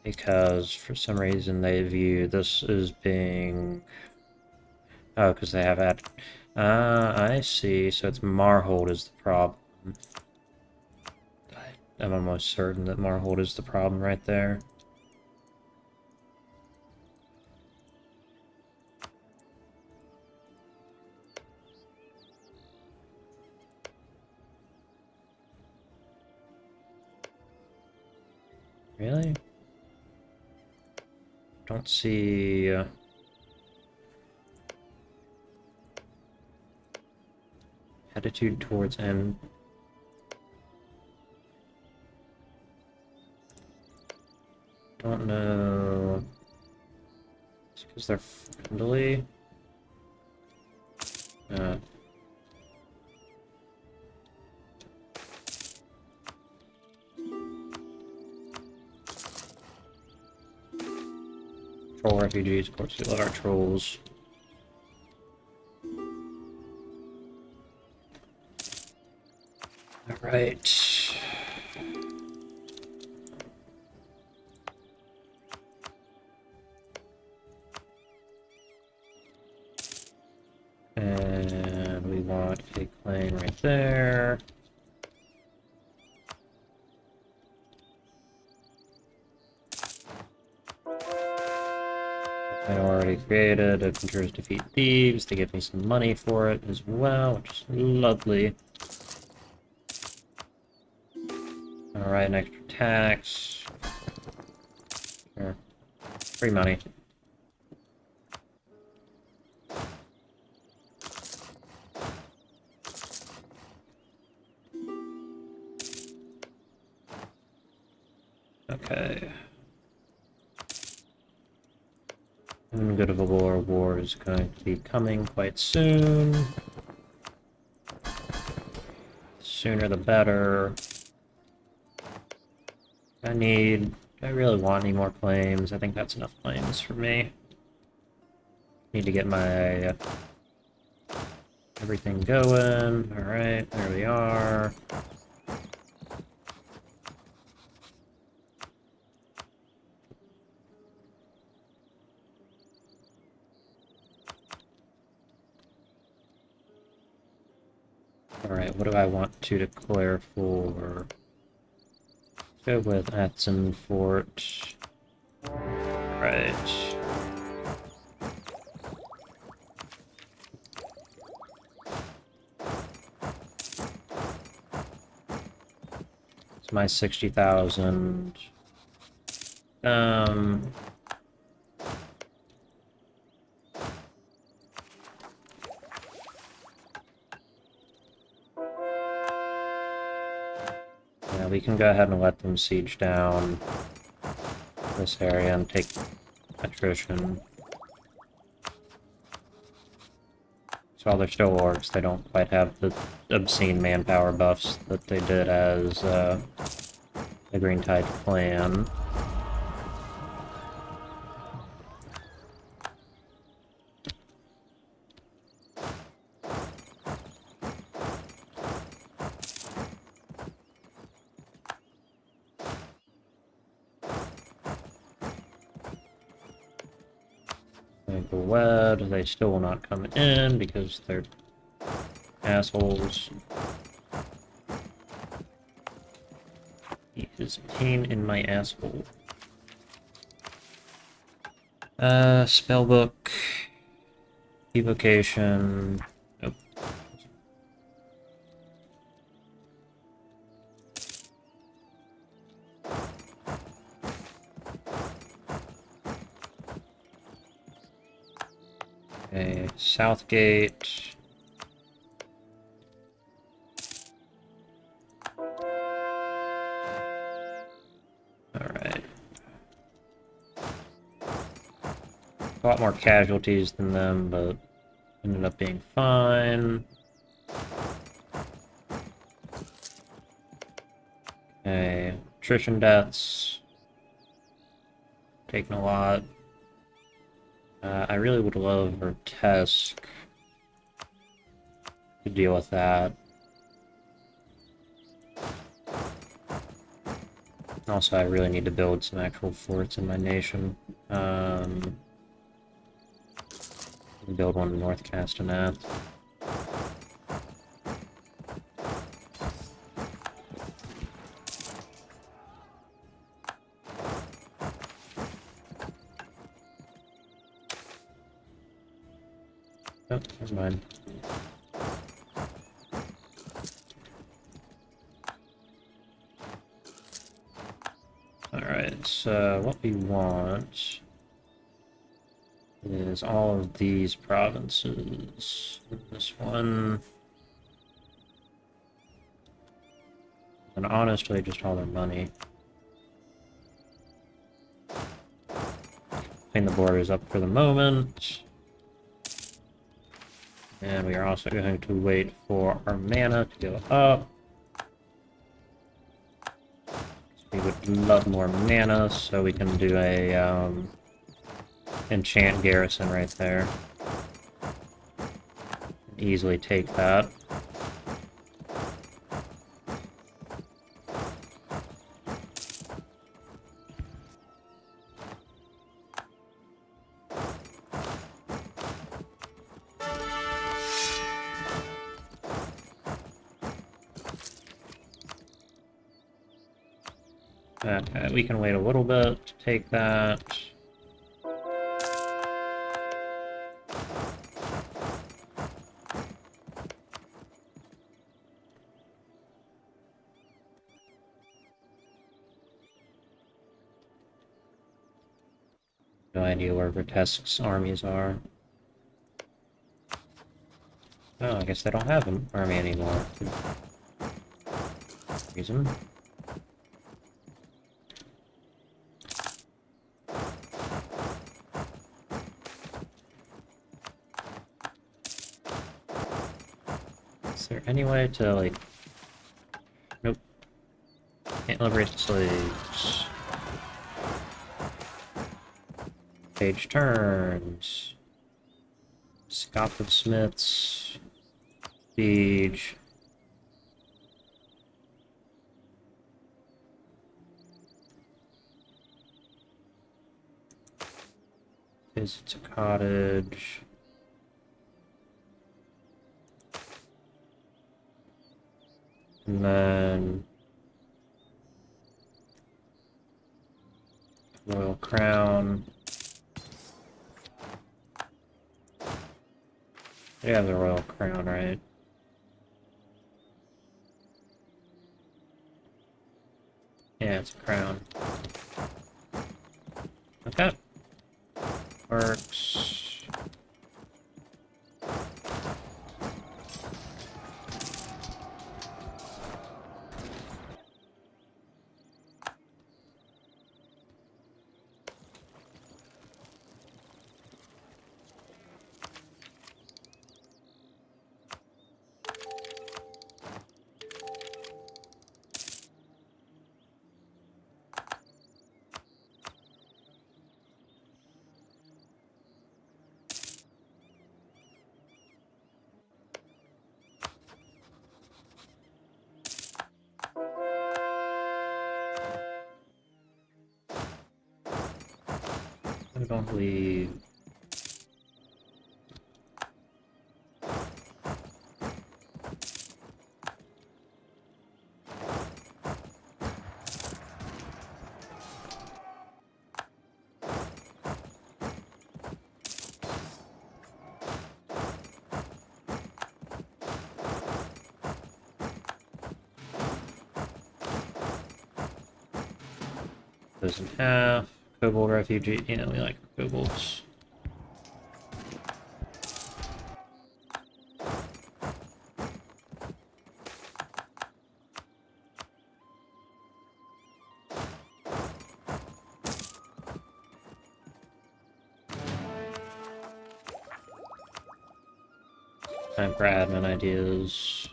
because for some reason they view this as being... Oh, because they have I see. So it's Marhold is the problem. I'm almost certain that Marhold is the problem right there. Really? Don't see... attitude towards him. Don't know... It's because they're friendly? Troll refugees, of course we love our trolls. Alright. And we want a claim right there. I already created a Conjurers Defeat Thieves. They give me some money for it as well, which is lovely. Alright, an extra tax. Sure. Free money. Okay. And Good of a War is going to be coming quite soon. Sooner the better. I really want any more claims. I think that's enough claims for me. Need to get my everything going. Alright, there we are. Alright, what do I want to declare for? Go with Atson Fort. Right. It's my 60,000. Yeah, we can go ahead and let them siege down this area and take attrition. So while they're still orcs, they don't quite have the obscene manpower buffs that they did as the Green Tide clan. They go wed, they still will not come in because they're assholes. He is a pain in my asshole. Spellbook. Evocation. Nope. Okay, Southgate. Alright. A lot more casualties than them, but ended up being fine. Okay, attrition deaths. Taking a lot. I really would love Vertesk to deal with that. Also, I really need to build some actual forts in my nation. Build one in North Castanet. Oh, never mind. Alright, so what we want is all of these provinces. This one. And honestly, just all their money. Clean the borders up for the moment. And we are also going to wait for our mana to go up. We would love more mana, so we can do a enchant garrison right there. Easily take that. Okay, we can wait a little bit to take that. No idea where Vertesk's armies are. Oh, I guess they don't have an army anymore. Reason. Is there any way to, like... Nope. Can't liberate the slaves. Page turns. Scoff of Smiths. Siege. Visits a cottage. And then Royal Crown. We have the Royal Crown, right? Yeah, it's a crown. Okay. Works. I don't believe. Those in half. Kobold refugee. Yeah, we like kobolds. Time for admin ideas.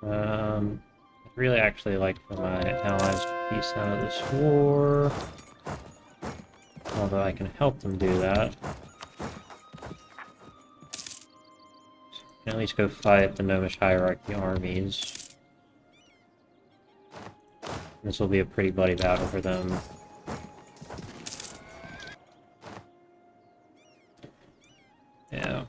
I'd really actually like for my allies to peace out of this war. Although I can help them do that. Can at least go fight the Gnomish Hierarchy armies. This will be a pretty bloody battle for them. Yeah.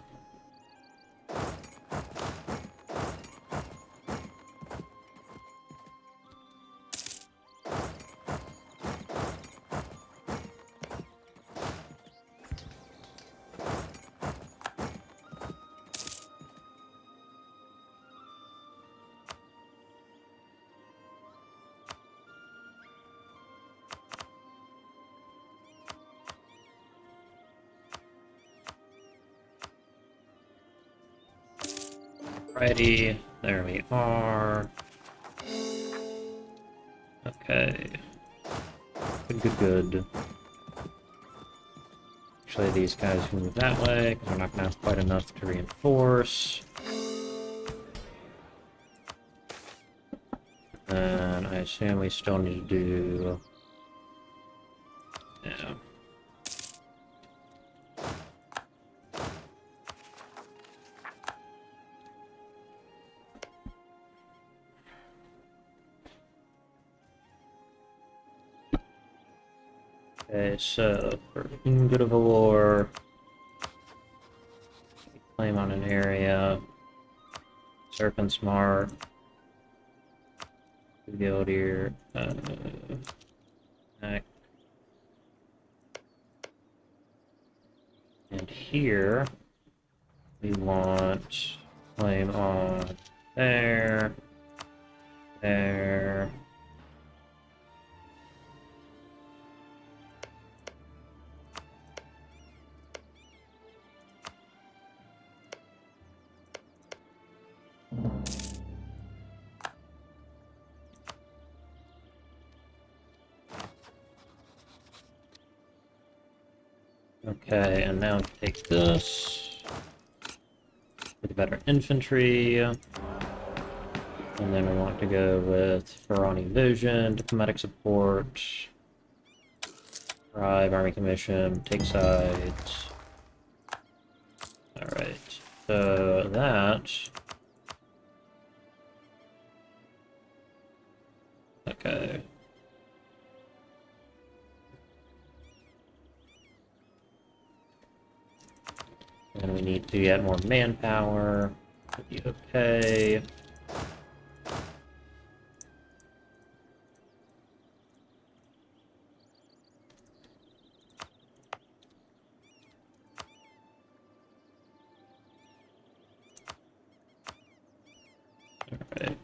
Righty, there we are. Okay. Good. Actually, these guys can move that way, because we're not going to have quite enough to reinforce. And I assume we still need to do... Yeah. Okay, so for good of a war, claim on an area, Serpent's Mark, Guild here, and here we want claim on there, there. Okay, and now take this with better infantry, and then we want to go with Farranean vision, diplomatic support, bribe, army commission, take sides. All right. So that... Okay. And we need to get more manpower. Should be okay. Alright.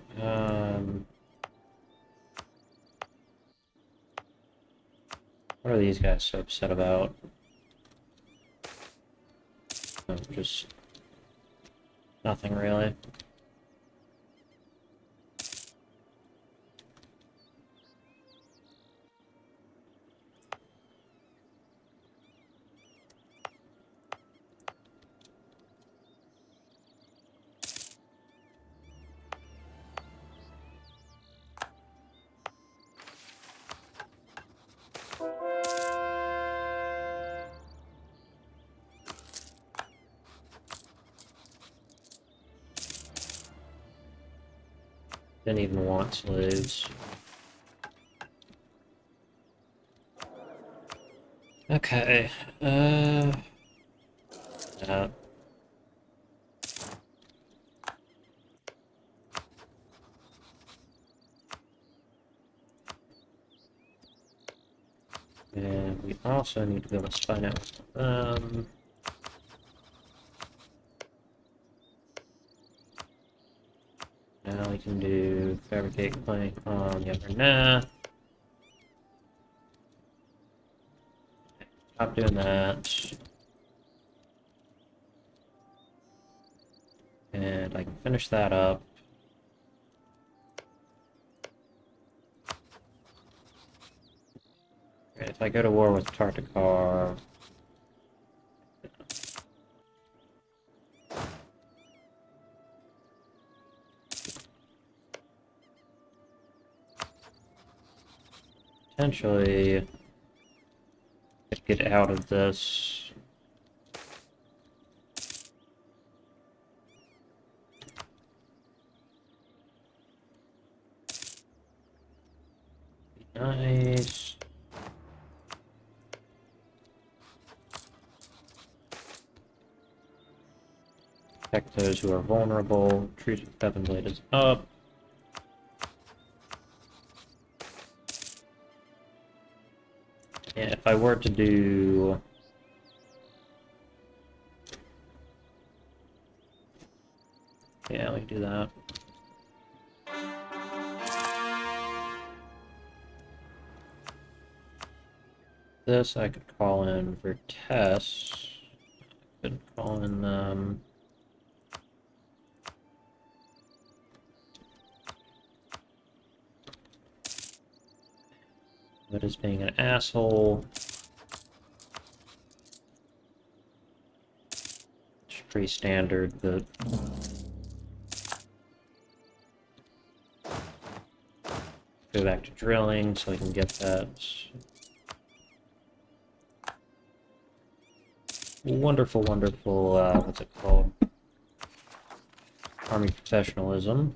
What are these guys so upset about? Oh, just nothing really. Didn't even want slaves. Okay, yeah. And we also need to be able to spy out with them. Now we can do fabricate plank on the upper nah. Stop doing that. And I can finish that up. Right, if I go to war with Tartakar, potentially get out of this. Nice. Protect those who are vulnerable. Treat with Heaven Blade is up. Yeah, if I were to do... Yeah, we can do that. This I could call in for tests. Could call in that is being an asshole. It's pretty standard, but go back to drilling so I can get that wonderful, wonderful, what's it called? Army professionalism.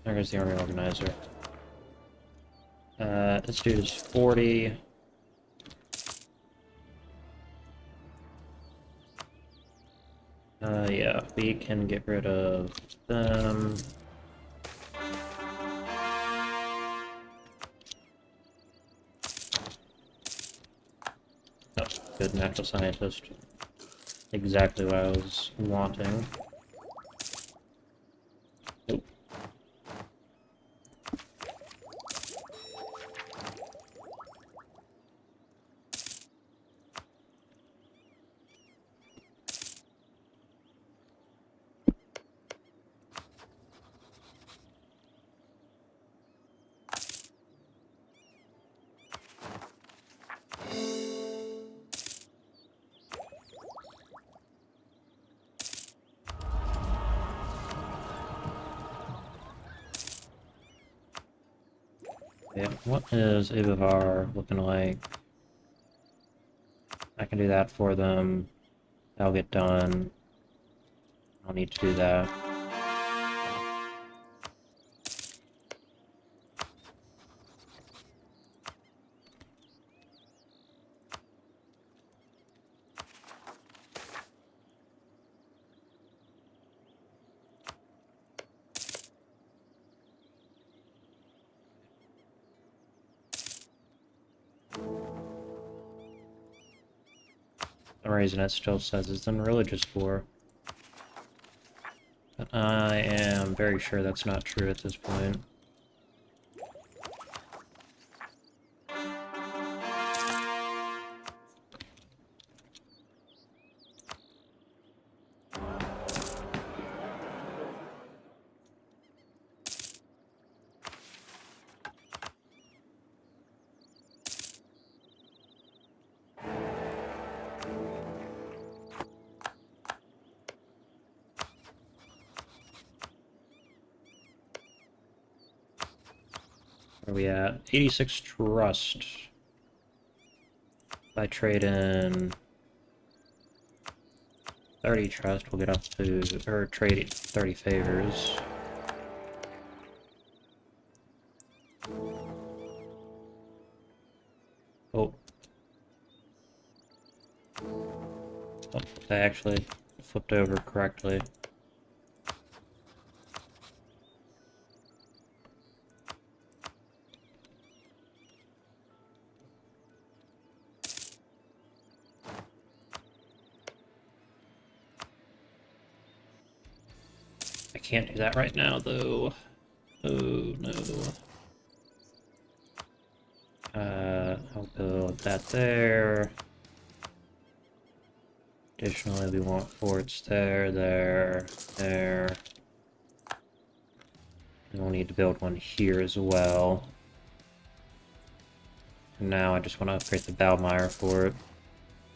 There's the army organizer. This dude is 40. Yeah, we can get rid of them. Oh, good natural scientist. Exactly what I was wanting. Nope. Yeah, what is Ibavar looking like? I can do that for them. That'll get done. I'll need to do that. The reason it still says it's in religious war. But I am very sure that's not true at this point. Where are we at? 86 trust. If I trade in 30 trust, we'll get up to, or trade 30 favors. Oh. Oh, I actually flipped over correctly. I can't do that right now, though. Oh, no. I'll build that there. Additionally, we want forts there, there, there. And we'll need to build one here as well. And now I just want to upgrade the Balmire fort.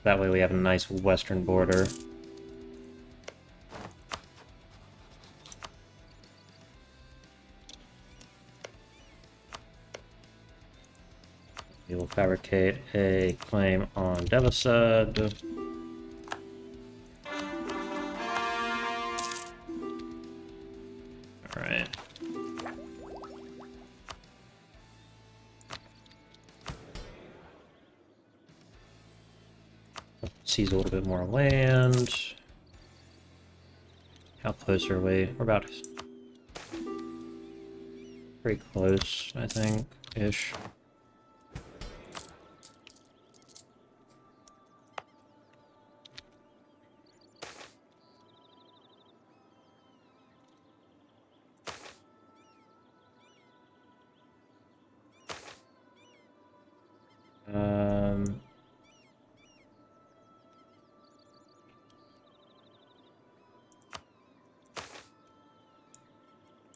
That way we have a nice western border. We will fabricate a claim on Devasad. Alright. Seize a little bit more land. How close are we? We're about pretty close, I think, ish.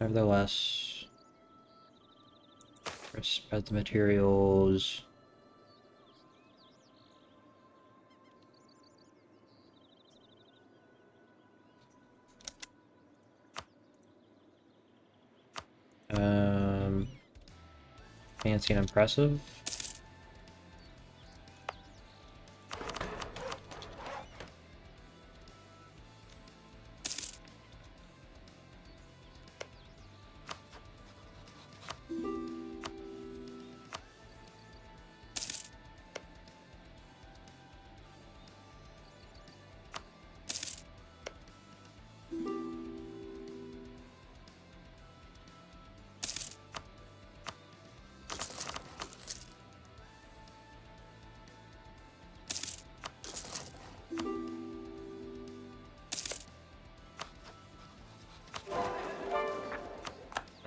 Nevertheless, spread the materials. Fancy and impressive.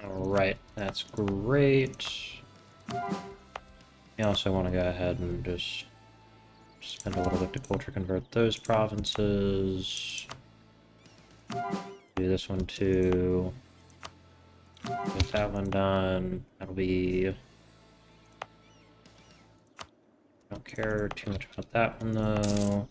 Alright, that's great. I also want to go ahead and just spend a little bit to culture convert those provinces. Do this one too. Get that one done. That'll be... Don't care too much about that one though.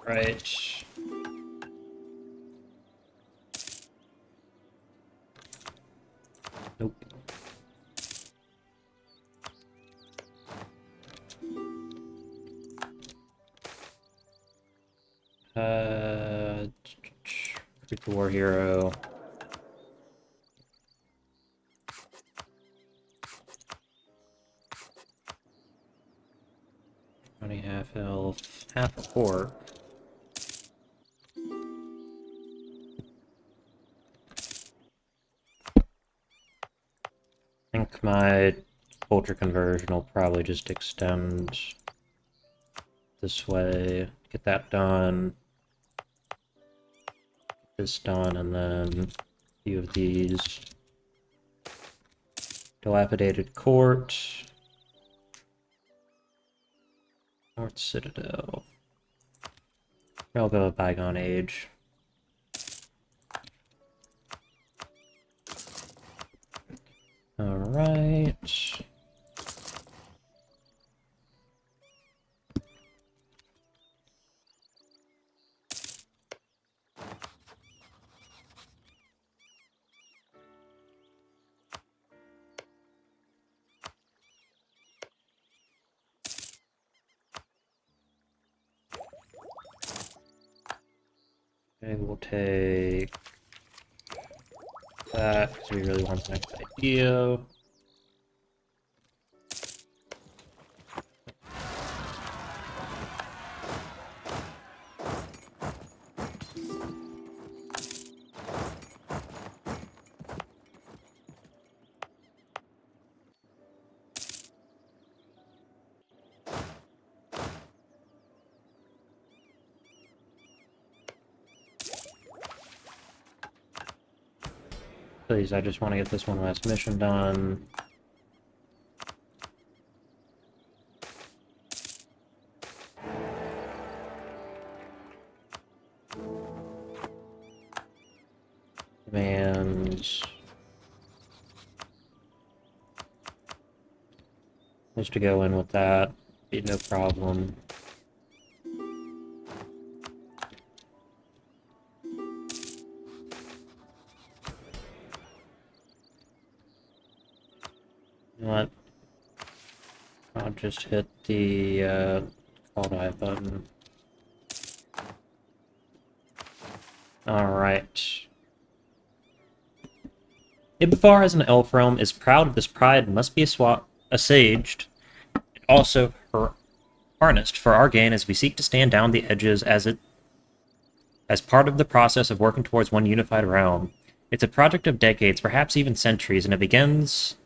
Right. Nope. Recruit the war hero. Half elf, half orc. I think my culture conversion will probably just extend this way. Get that done. Get this done, and then a few of these. Dilapidated court. North Citadel. I'll go with Bygone Age. Alright. Okay, we'll take that because we really want the next idea. Please, I just want to get this one last mission done. Commands. Just to go in with that, be no problem. You know what? I'll just hit the call dive button. Alright. Ibvar as an elf realm is proud of this pride and must be assuaged, also harnessed for our gain as we seek to stand down the edges as part of the process of working towards one unified realm. It's a project of decades, perhaps even centuries, and it begins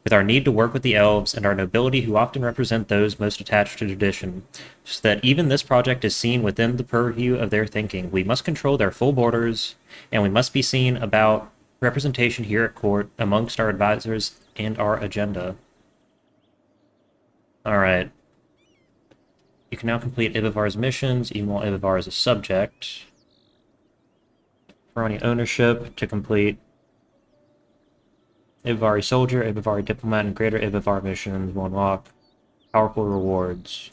with our need to work with the elves and our nobility who often represent those most attached to tradition, so that even this project is seen within the purview of their thinking. We must control their full borders, and we must be seen about representation here at court amongst our advisors and our agenda. Alright. You can now complete Ibivar's missions, even while Ibivar is a subject. Farranean ownership to complete Ibivari Soldier, Ibivari Diplomat, and Greater Ibivar missions will unlock powerful rewards.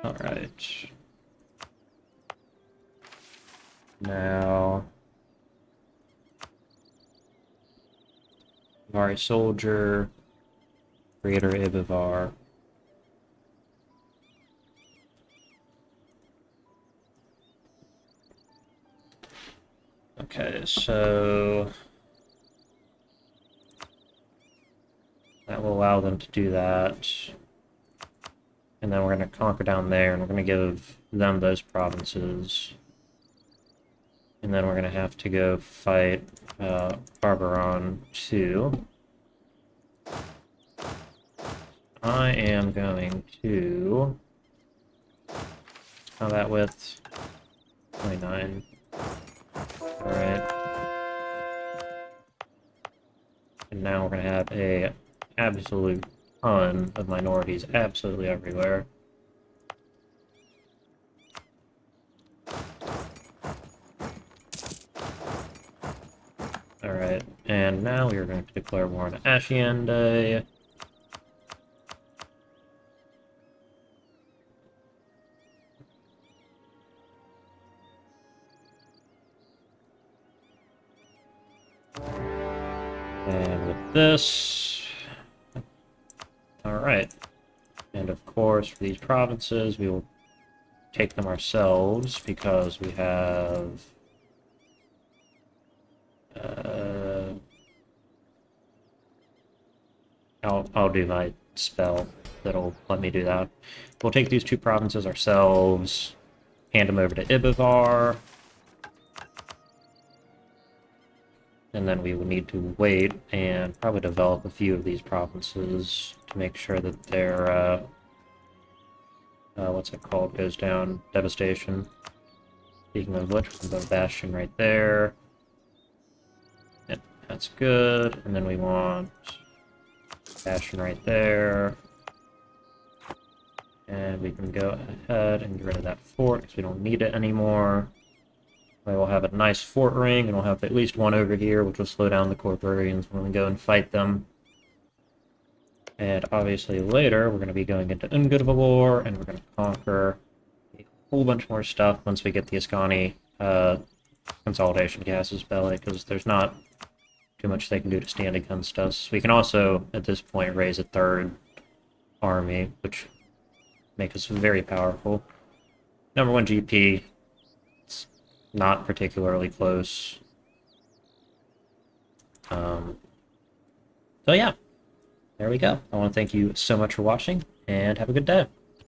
Alright. Now... Ibivari Soldier, Greater Ibivar. Okay, so... that will allow them to do that. And then we're going to conquer down there, and we're going to give them those provinces. And then we're going to have to go fight Barbaron 2. I am going to combat with 29. Alright. And now we're going to have a absolute ton of minorities absolutely everywhere. Alright, and now we are going to declare war on Ashiende. this. Alright. And of course, for these provinces, we will take them ourselves because we have... I'll do my spell that'll let me do that. We'll take these two provinces ourselves, hand them over to Ibivar, and then we will need to wait and probably develop a few of these provinces to make sure that their, what's it called, goes down. Devastation. Speaking of which, we'll put a bastion right there. Yep, that's good. And then we want bastion right there. And we can go ahead and get rid of that fort because we don't need it anymore. We will have a nice fort ring, and we'll have at least one over here, which will slow down the Corporians when we go and fight them. And obviously later, we're going to be going into Ungudvalor, and we're going to conquer a whole bunch more stuff once we get the Ascani consolidation gases belly, because there's not too much they can do to stand against us. We can also, at this point, raise a third army, which makes us very powerful. Number 1 GP, it's not particularly close. So yeah, there we go. I want to thank you so much for watching, and have a good day.